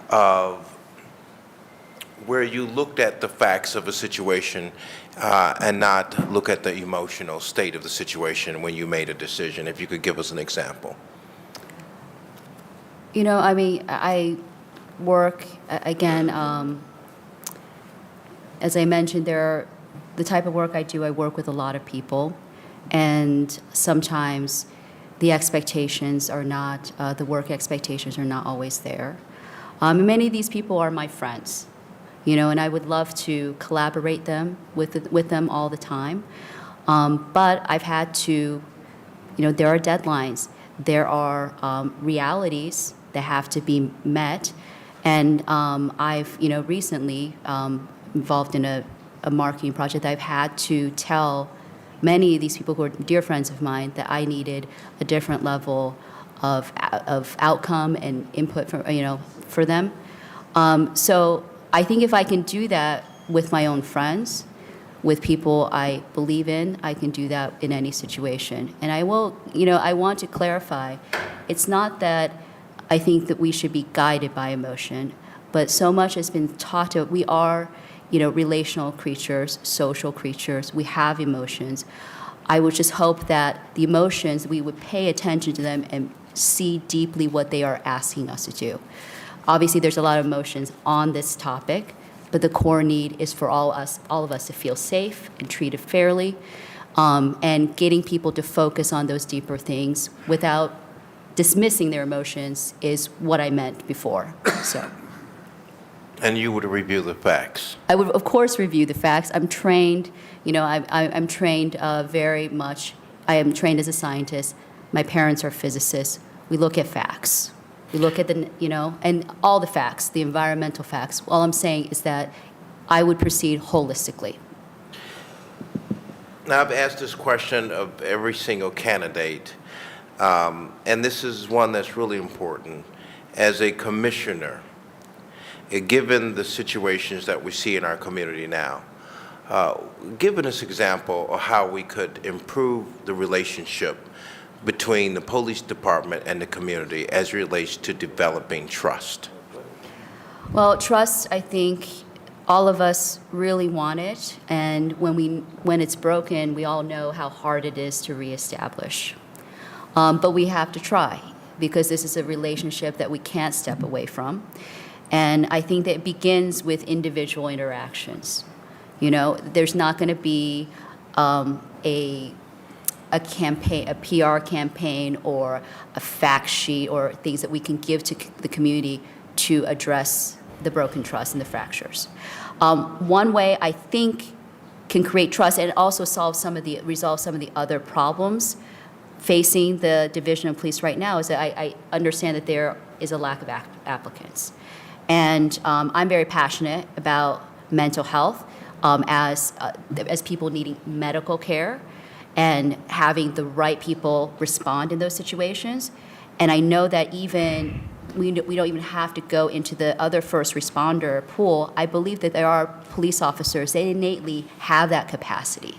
of where you looked at the facts of a situation and not look at the emotional state of the situation when you made a decision? If you could give us an example. You know, I mean, I work, again, as I mentioned, the type of work I do, I work with a lot of people, and sometimes the expectations are not, the work expectations are not always there. Many of these people are my friends, you know, and I would love to collaborate with them all the time. But I've had to, you know, there are deadlines, there are realities that have to be met, and I've, you know, recently involved in a marketing project that I've had to tell many of these people who are dear friends of mine that I needed a different level of outcome and input for them. So I think if I can do that with my own friends, with people I believe in, I can do that in any situation. And I will, you know, I want to clarify, it's not that I think that we should be guided by emotion, but so much has been taught to, we are, you know, relational creatures, social creatures, we have emotions. I would just hope that the emotions, we would pay attention to them and see deeply what they are asking us to do. Obviously, there's a lot of emotions on this topic, but the core need is for all of us to feel safe and treated fairly, and getting people to focus on those deeper things without dismissing their emotions is what I meant before. So. And you would review the facts. I would, of course, review the facts. I'm trained, you know, I'm trained very much. I am trained as a scientist. My parents are physicists. We look at facts. We look at the, you know, and all the facts, the environmental facts. All I'm saying is that I would proceed holistically. Now, I've asked this question of every single candidate, and this is one that's really important. As a commissioner, given the situations that we see in our community now, give us an example of how we could improve the relationship between the police department and the community as it relates to developing trust. Well, trust, I think all of us really want it, and when it's broken, we all know how hard it is to reestablish. But we have to try, because this is a relationship that we can't step away from. And I think that it begins with individual interactions. You know, there's not going to be a campaign, a PR campaign, or a fact sheet, or things that we can give to the community to address the broken trust and the fractures. One way I think can create trust and also resolve some of the other problems facing the Division of Police right now is that I understand that there is a lack of applicants. And I'm very passionate about mental health as people needing medical care and having the right people respond in those situations. And I know that even we don't even have to go into the other first responder pool. I believe that there are police officers, they innately have that capacity.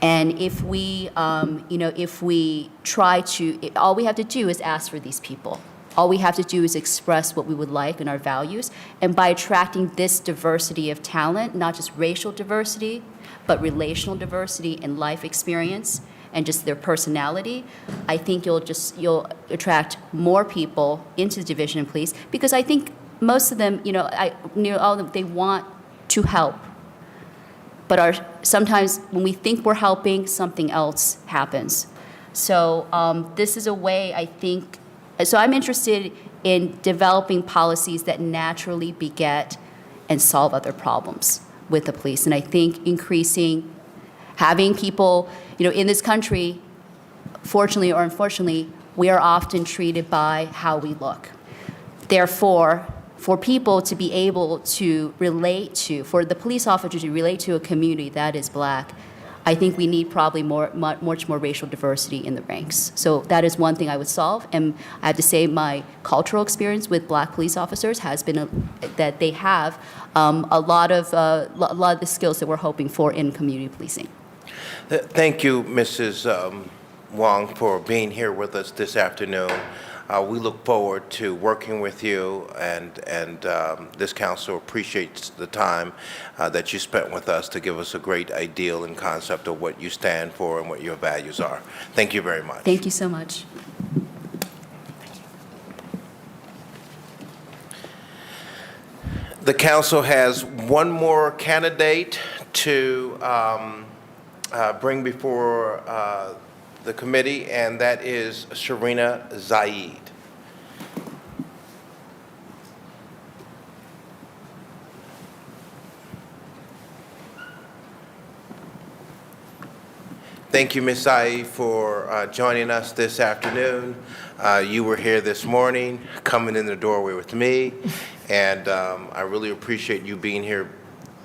And if we, if we try to, all we have to do is ask for these people. All we have to do is express what we would like and our values. And by attracting this diversity of talent, not just racial diversity, but relational diversity and life experience and just their personality, I think you'll attract more people into the Division of Police, because I think most of them, all of them, they want to help. But sometimes when we think we're helping, something else happens. So this is a way, I think, so I'm interested in developing policies that naturally beget and solve other problems with the police. And I think having people, in this country, fortunately or unfortunately, we are often treated by how we look. Therefore, for people to be able to for the police officer to relate to a community that is Black, I think we need probably much more racial diversity in the ranks. So that is one thing I would solve. And I have to say my cultural experience with Black police officers has been that they have a lot of the skills that we're hoping for in community policing. Thank you, Mrs. Wong, for being here with us this afternoon. We look forward to working with you, and this council appreciates the time that you spent with us to give us a great ideal and concept of what you stand for and what your values are. Thank you very much. Thank you so much. The council has one more candidate to bring before the committee, and that is Sharina Zaid. Thank you, Ms. Zaid, for joining us this afternoon. You were here this morning, coming in the doorway with me, and I really appreciate you being here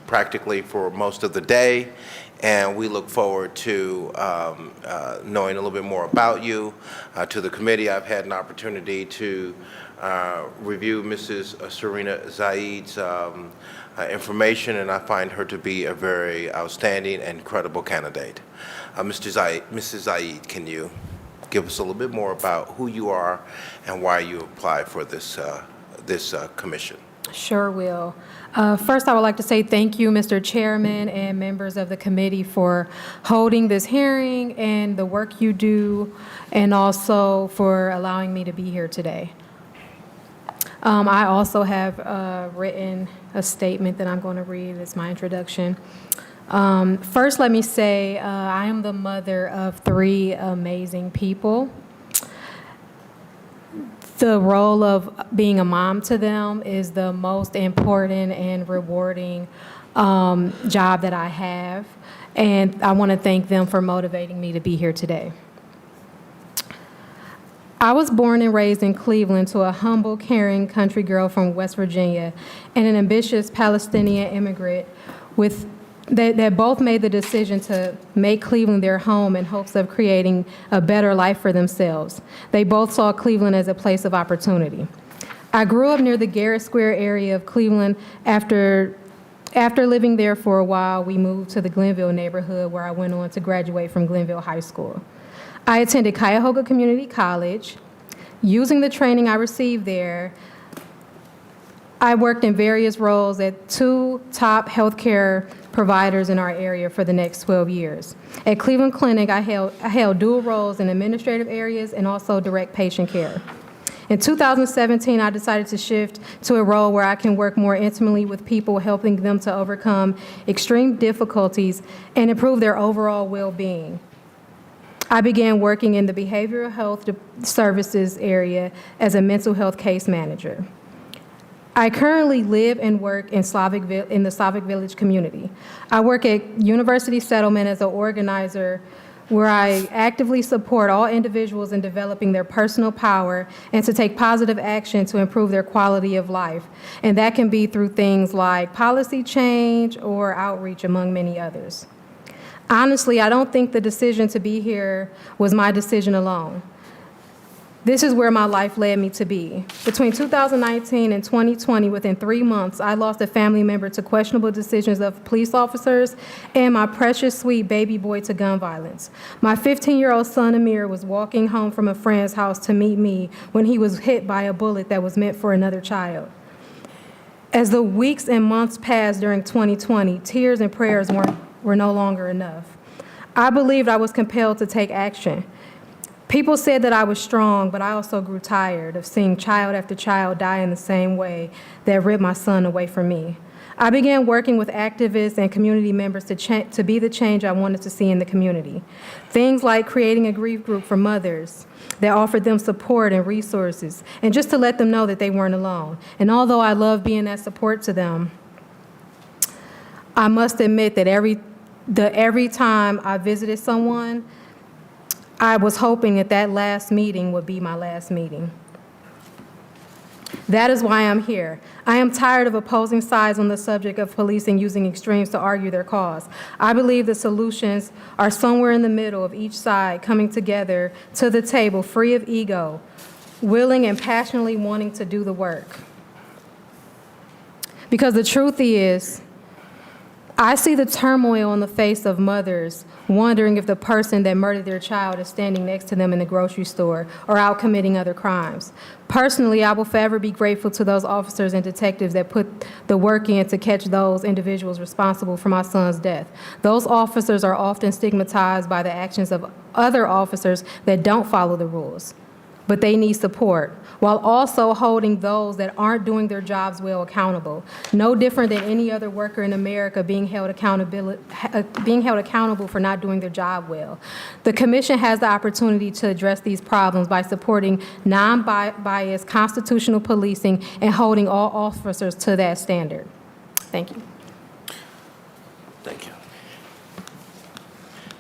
practically for most of the day. And we look forward to knowing a little bit more about you. To the committee, I've had an opportunity to review Mrs. Sharina Zaid's information, and I find her to be a very outstanding and credible candidate. Mrs. Zaid, can you give us a little bit more about who you are and why you applied for this commission? Sure will. First, I would like to say thank you, Mr. Chairman and members of the committee, for holding this hearing and the work you do, and also for allowing me to be here today. I also have written a statement that I'm going to read as my introduction. First, let me say I am the mother of 3 amazing people. The role of being a mom to them is the most important and rewarding job that I have, and I want to thank them for motivating me to be here today. I was born and raised in Cleveland to a humble, caring country girl from West Virginia and an ambitious Palestinian immigrant that both made the decision to make Cleveland their home in hopes of creating a better life for themselves. They both saw Cleveland as a place of opportunity. I grew up near the Garrett Square area of Cleveland. After living there for a while, we moved to the Glenville neighborhood, where I went on to graduate from Glenville High School. I attended Cuyahoga Community College. Using the training I received there, I worked in various roles at 2 top healthcare providers in our area for the next 12 years. At Cleveland Clinic, I held dual roles in administrative areas and also direct patient care. In 2017, I decided to shift to a role where I can work more intimately with people, helping them to overcome extreme difficulties and improve their overall well-being. I began working in the behavioral health services area as a mental health case manager. I currently live and work in the Slavic Village community. I work at University Settlement as an organizer, where I actively support all individuals in developing their personal power and to take positive action to improve their quality of life. And that can be through things like policy change or outreach, among many others. Honestly, I don't think the decision to be here was my decision alone. This is where my life led me to be. Between 2019 and 2020, within 3 months, I lost a family member to questionable decisions of police officers and my precious, sweet baby boy to gun violence. My 15-year-old son, Amir, was walking home from a friend's house to meet me when he was hit by a bullet that was meant for another child. As the weeks and months passed during 2020, tears and prayers were no longer enough. I believed I was compelled to take action. People said that I was strong, but I also grew tired of seeing child after child die in the same way that ripped my son away from me. I began working with activists and community members to be the change I wanted to see in the community. Things like creating a grief group for mothers that offered them support and resources, and just to let them know that they weren't alone. And although I love being that support to them, I must admit that every time I visited someone, I was hoping that that last meeting would be my last meeting. That is why I'm here. I am tired of opposing sides on the subject of policing using extremes to argue their cause. I believe the solutions are somewhere in the middle of each side coming together to the table, free of ego, willing and passionately wanting to do the work. Because the truth is, I see the turmoil on the face of mothers wondering if the person that murdered their child is standing next to them in the grocery store or out committing other crimes. Personally, I will forever be grateful to those officers and detectives that put the work in to catch those individuals responsible for my son's death. Those officers are often stigmatized by the actions of other officers that don't follow the rules, but they need support, while also holding those that aren't doing their jobs well accountable. No different than any other worker in America being held accountable for not doing their job well. The Commission has the opportunity to address these problems by supporting non-biased constitutional policing and holding all officers to that standard. Thank you. Thank you.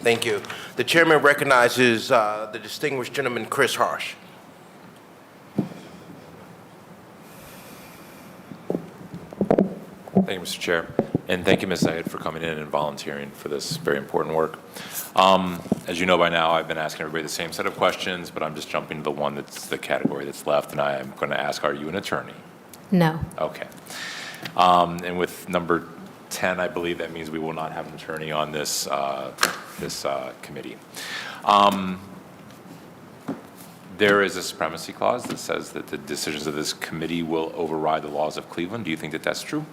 Thank you. The chairman recognizes the distinguished gentleman, Chris Harsh. Thank you, Mr. Chair. And thank you, Ms. Zayed, for coming in and volunteering for this very important work. As you know by now, I've been asking everybody the same set of questions, but I'm just jumping to the one that's the category that's left, and I am going to ask, are you an attorney? No. Okay. And with number 10, I believe that means we will not have an attorney on this, committee. There is a supremacy clause that says that the decisions of this committee will override the laws of Cleveland. Do you think that that's true?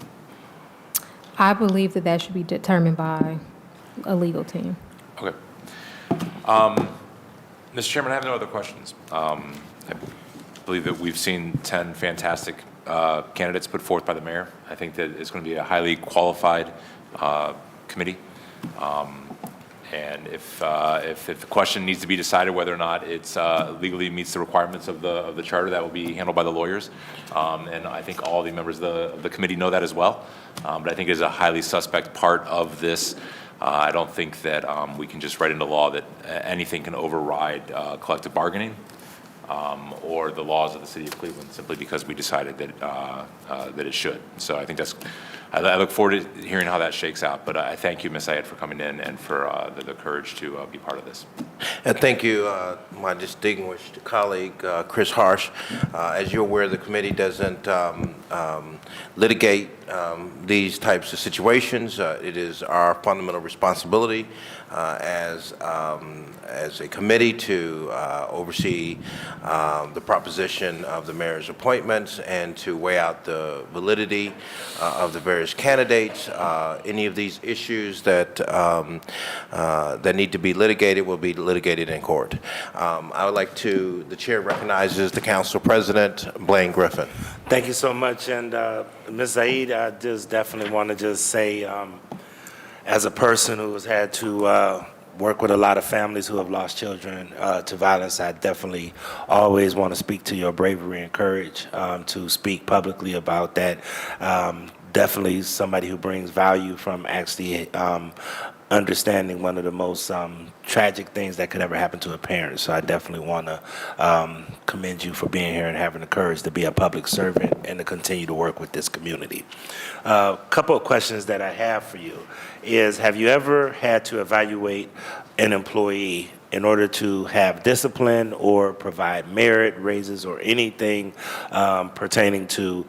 I believe that that should be determined by a legal team. Okay. Mr. Chairman, I have no other questions. I believe that we've seen 10 fantastic candidates put forth by the mayor. I think that it's going to be a highly qualified committee. And if the question needs to be decided whether or not it's legally meets the requirements of the charter, that will be handled by the lawyers. And I think all the members of the committee know that as well. But I think it's a highly suspect part of this. I don't think that we can just write into law that anything can override collective bargaining or the laws of the city of Cleveland simply because we decided that it should. So I think I look forward to hearing how that shakes out. But I thank you, Ms. Zayed, for coming in and for the courage to be part of this. And thank you, my distinguished colleague, Chris Harsh. As you're aware, the committee doesn't litigate these types of situations. It is our fundamental responsibility as a committee to oversee the proposition of the mayor's appointments and to weigh out the validity of the various candidates. Any of these issues that need to be litigated will be litigated in court. I would like to, the chair recognizes the council president, Blaine Griffin. Thank you so much. And Ms. Zayed, I just definitely want to just say, as a person who has had to work with a lot of families who have lost children to violence, I definitely always want to speak to your bravery and courage to speak publicly about that. Definitely somebody who brings value from actually understanding one of the most tragic things that could ever happen to a parent. So I definitely want to commend you for being here and having the courage to be a public servant and to continue to work with this community. A couple of questions that I have for you is, have you ever had to evaluate an employee in order to have discipline or provide merit raises or anything pertaining to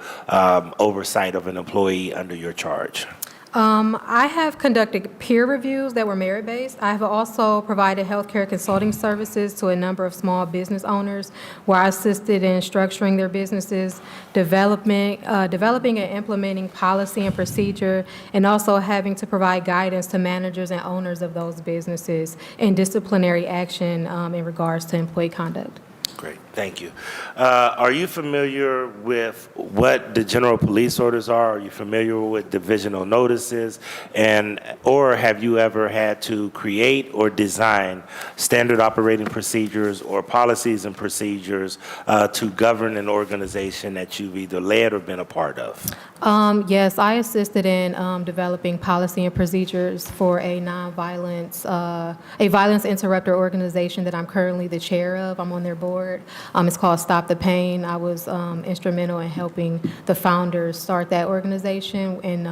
oversight of an employee under your charge? I have conducted peer reviews that were merit-based. I have also provided healthcare consulting services to a number of small business owners where I assisted in structuring their businesses, developing and implementing policy and procedure, and also having to provide guidance to managers and owners of those businesses in disciplinary action in regards to employee conduct. Great, thank you. Are you familiar with what the general police orders are? Are you familiar with divisional notices? Or have you ever had to create or design standard operating procedures or policies and procedures to govern an organization that you've either led or been a part of? Yes, I assisted in developing policy and procedures for a violence interrupter organization that I'm currently the chair of. I'm on their board. It's called Stop the Pain. I was instrumental in helping the founders start that organization. In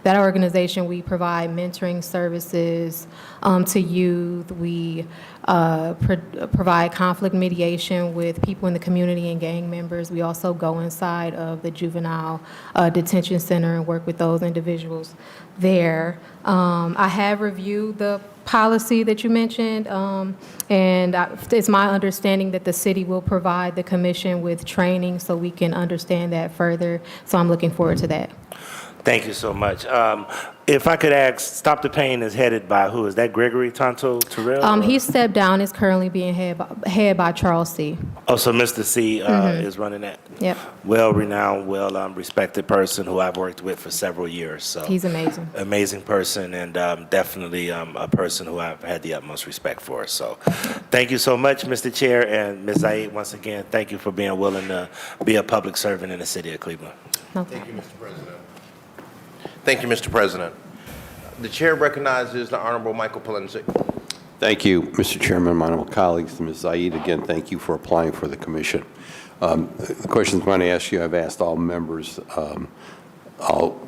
that organization, we provide mentoring services to youth. We provide conflict mediation with people in the community and gang members. We also go inside of the juvenile detention center and work with those individuals there. I have reviewed the policy that you mentioned, and it's my understanding that the city will provide the commission with training so we can understand that further. So I'm looking forward to that. Thank you so much. If I could ask, Stop the Pain is headed by who? Is that Gregory Tonto Terrell? He stepped down, is currently being headed by Charles C. Oh, so Mr. C is running that? Yep. Well-renowned, well-respected person who I've worked with for several years. So He's amazing. amazing person, and definitely a person who I've had the utmost respect for. So thank you so much, Mr. Chair, and Ms. Zaid, once again, thank you for being willing to be a public servant in the city of Cleveland. No Thank you, problem. Mr. President. Thank you, Mr. President. The chair recognizes the Honorable Michael Polensek. Thank you, Mr. Chairman, my honorable colleagues. Ms. Zaid, again, thank you for applying for the commission. The questions I'm going to ask you, I've asked all members, all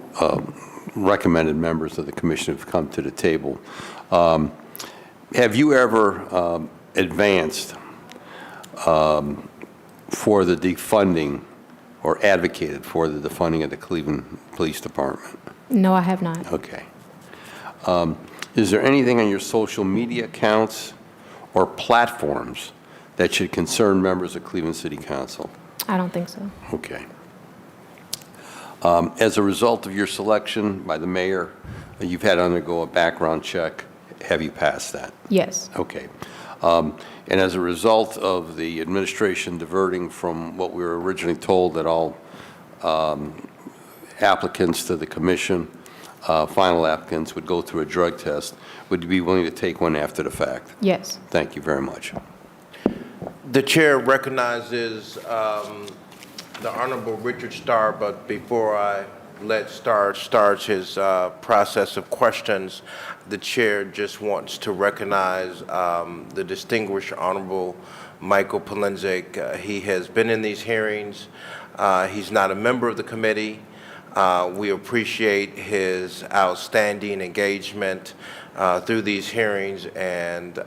recommended members of the commission have come to the table. Have you ever advanced for the defunding or advocated for the defunding of the Cleveland Police Department? No, I have not. Okay. Is there anything on your social media accounts or platforms that should concern members of Cleveland City Council? I don't think so. Okay. As a result of your selection by the mayor, you've had to undergo a background check. Have you passed that? Yes. Okay. And as a result of the administration diverting from what we were originally told that all applicants to the commission, final applicants, would go through a drug test, would you be willing to take one after the fact? Yes. Thank you very much. The chair recognizes the Honorable Richard Starr, but before I let Starr start his process of questions, the chair just wants to recognize the distinguished Honorable Michael Polensek. He has been in these hearings. He's not a member of the committee. We appreciate his outstanding engagement through these hearings, and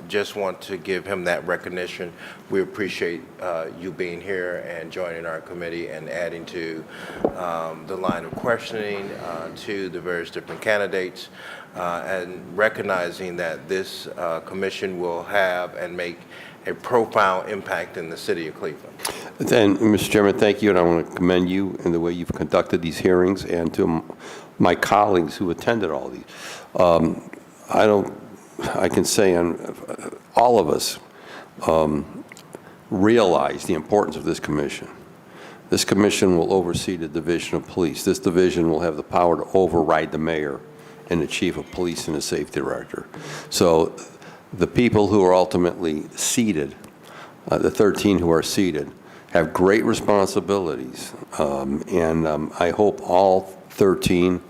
just want to give him that recognition. We appreciate you being here and joining our committee and adding to the line of questioning to the various different candidates, and recognizing that this commission will have and make a profound impact in the city of Cleveland. Then, Mr. Chairman, thank you, and I want to commend you in the way you've conducted these hearings, and to my colleagues who attended all these. I can say all of us realize the importance of this commission. This commission will oversee the division of police. This division will have the power to override the mayor and the chief of police and the safety director. So the people who are ultimately seated, the 13 who are seated, have great responsibilities. I hope all 13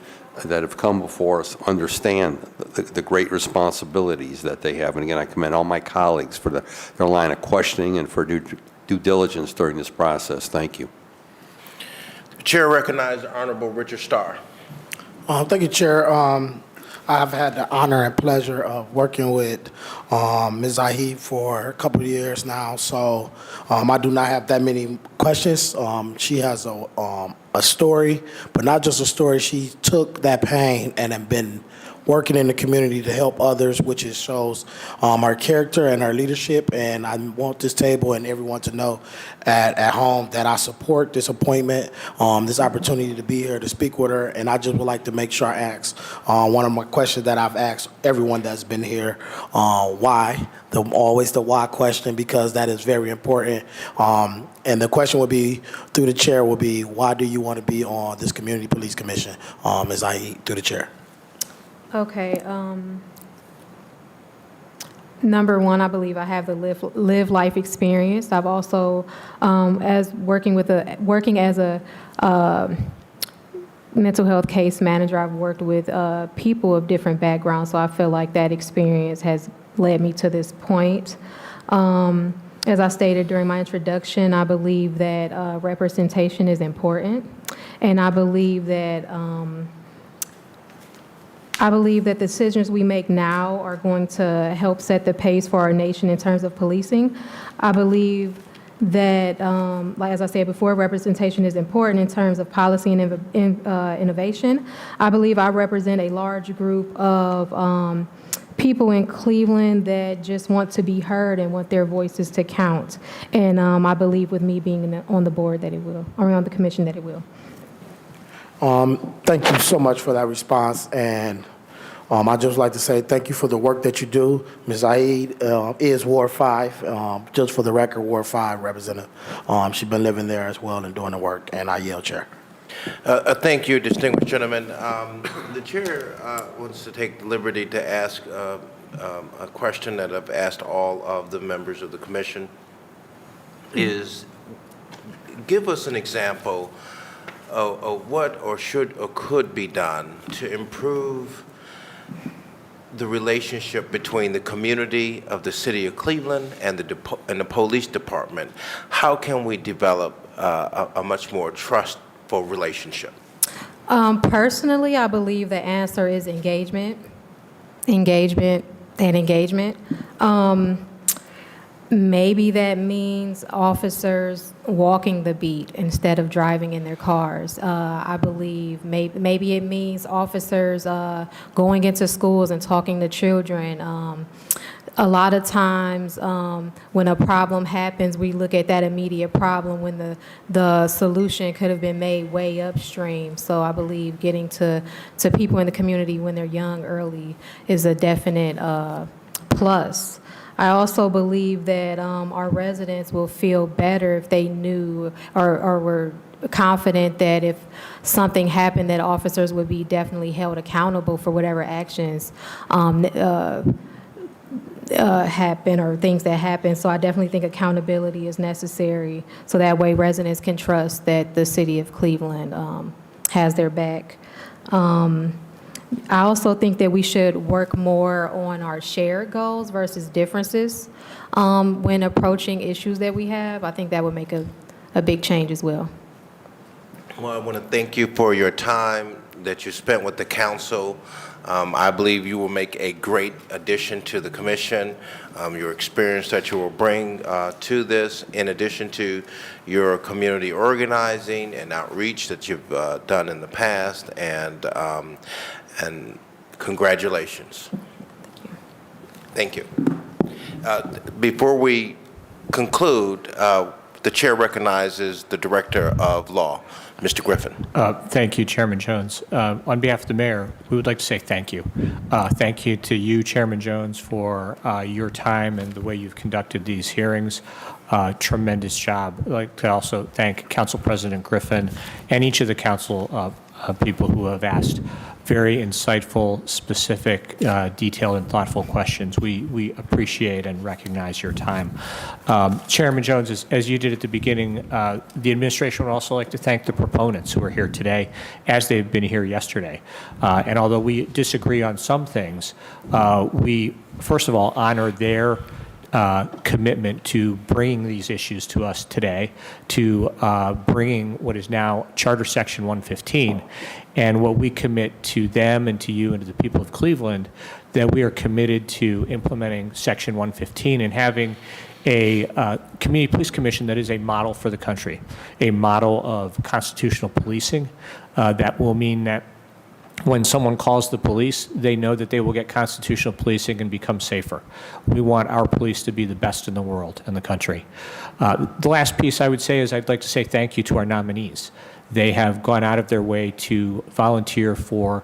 that have come before us understand the great responsibilities that they have. And again, I commend all my colleagues for their line of questioning and for due diligence during this process. Thank you. The chair recognizes Honorable Richard Starr. Thank you, Chair. I've had the honor and pleasure of working with Ms. Zahid for a couple of years now, so I do not have that many questions. She has a story, but not just a story. She took that pain and have been working in the community to help others, which is shows our character and our leadership. And I want this table and everyone to know at home that I support this appointment, this opportunity to be here to speak with her. And I just would like to make sure I ask one of my questions that I've asked everyone that's been here, why? Always the why question, because that is very important. And the question would be, through the chair, would be, why do you want to be on this Community Police Commission, as I through the chair? Okay. Number one, I believe I have the live life experience. I've also, as working as a mental health case manager, I've worked with people of different backgrounds. So I feel like that experience has led me to this point. As I stated during my introduction, I believe that representation is important, and I believe that decisions we make now are going to help set the pace for our nation in terms of policing. I believe that, like as I said before, representation is important in terms of policy and innovation. I believe I represent a large group of people in Cleveland that just want to be heard and want their voices to count. And I believe with me being on the board that it will, or on the commission that it will. Thank you so much for that response, and I'd just like to say thank you for the work that you do. Ms. Zahid is Ward 5, just for the record, Ward 5 representative. She's been living there as well and doing the work, and I yield, Chair. Thank you, distinguished gentlemen. The chair wants to take the liberty to ask a question that I've asked all of the members of the commission, is give us an example of what or should or could be done to improve the relationship between the community of the city of Cleveland and the police department. How can we develop a much more trustful relationship? Personally, I believe the answer is engagement, engagement, and engagement. Maybe that means officers walking the beat instead of driving in their cars. I believe maybe it means officers going into schools and talking to children. A lot of times when a problem happens, we look at that immediate problem when the solution could have been made way upstream. So I believe getting to people in the community when they're young early is a definite plus. I also believe that our residents will feel better if they knew or were confident that if something happened, that officers would be definitely held accountable for whatever actions happen or things that happen. So I definitely think accountability is necessary, so that way residents can trust that the city of Cleveland has their back. I also think that we should work more on our shared goals versus differences when approaching issues that we have. I think that would make a big change as well. Well, I want to thank you for your time that you spent with the council. I believe you will make a great addition to the commission. Your experience that you will bring to this, in addition to your community organizing and outreach that you've done in the past, and congratulations. Thank you. Thank you. Before we conclude, the chair recognizes the Director of Law, Mr. Griffin. Thank you, Chairman Jones. On behalf of the mayor, we would like to say thank you. Thank you to you, Chairman Jones, for your time and the way you've conducted these hearings. Tremendous job. I'd like to also thank Council President Griffin and each of the council people who have asked very insightful, specific, detailed, and thoughtful questions. We appreciate and recognize your time. Chairman Jones, as you did at the beginning, the administration would also like to thank the proponents who are here today, as they've been here yesterday. And although we disagree on some things, we, first of all, honor their commitment to bringing these issues to us today, to bringing what is now Charter Section 115, and what we commit to them and to you and to the people of Cleveland, that we are committed to implementing Section 115 and having a community police commission that is a model for the country, a model of constitutional policing that will mean that when someone calls the police, they know that they will get constitutional policing and become safer. We want our police to be the best in the world and the country. The last piece I would say is I'd like to say thank you to our nominees. They have gone out of their way to volunteer for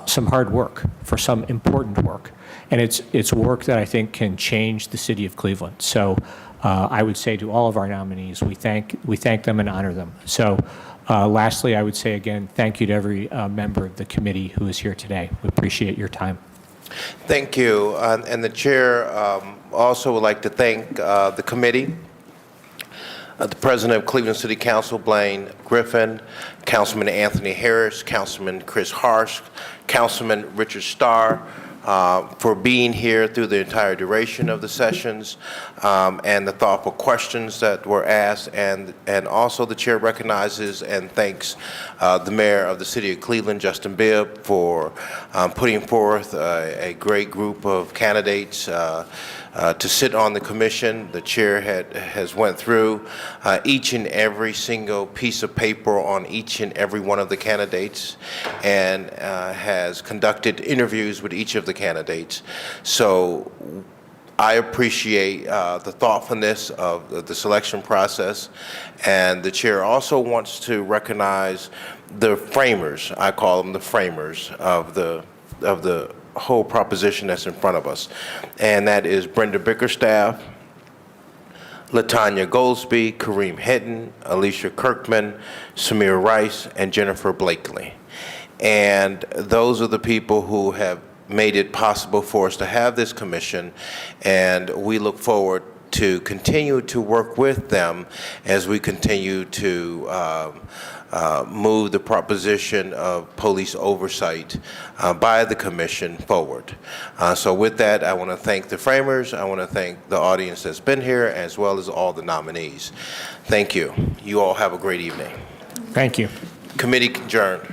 some hard work, for some important work. And it's work that I think can change the city of Cleveland. So I would say to all of our nominees, we thank them and honor them. So lastly, I would say again, thank you to every member of the committee who is here today. We appreciate your time. Thank you. And the chair also would like to thank the committee, the president of Cleveland City Council, Blaine Griffin, Councilman Anthony Harris, Councilman Chris Harsh, Councilman Richard Starr, for being here through the entire duration of the sessions, and the thoughtful questions that were asked, and also the chair recognizes and thanks the mayor of the city of Cleveland, Justin Bibb, for putting forth a great group of candidates to sit on the commission. The chair has went through each and every single piece of paper on each and every one of the candidates, and has conducted interviews with each of the candidates. So I appreciate the thoughtfulness of the selection process, and the chair also wants to recognize the framers. I call them the framers of the whole proposition that's in front of us, and that is Brenda Bickerstaff, LaTanya Goldsby, Kareem Hinton, Alicia Kirkman, Samir Rice, and Jennifer Blakely. And those are the people who have made it possible for us to have this commission, and we look forward to continue to work with them as we continue to move the proposition of police oversight by the commission forward. So with that, I want to thank the framers, I want to thank the audience that's been here, as well as all the nominees. Thank you. You all have a great evening. Thank you. Committee adjourned.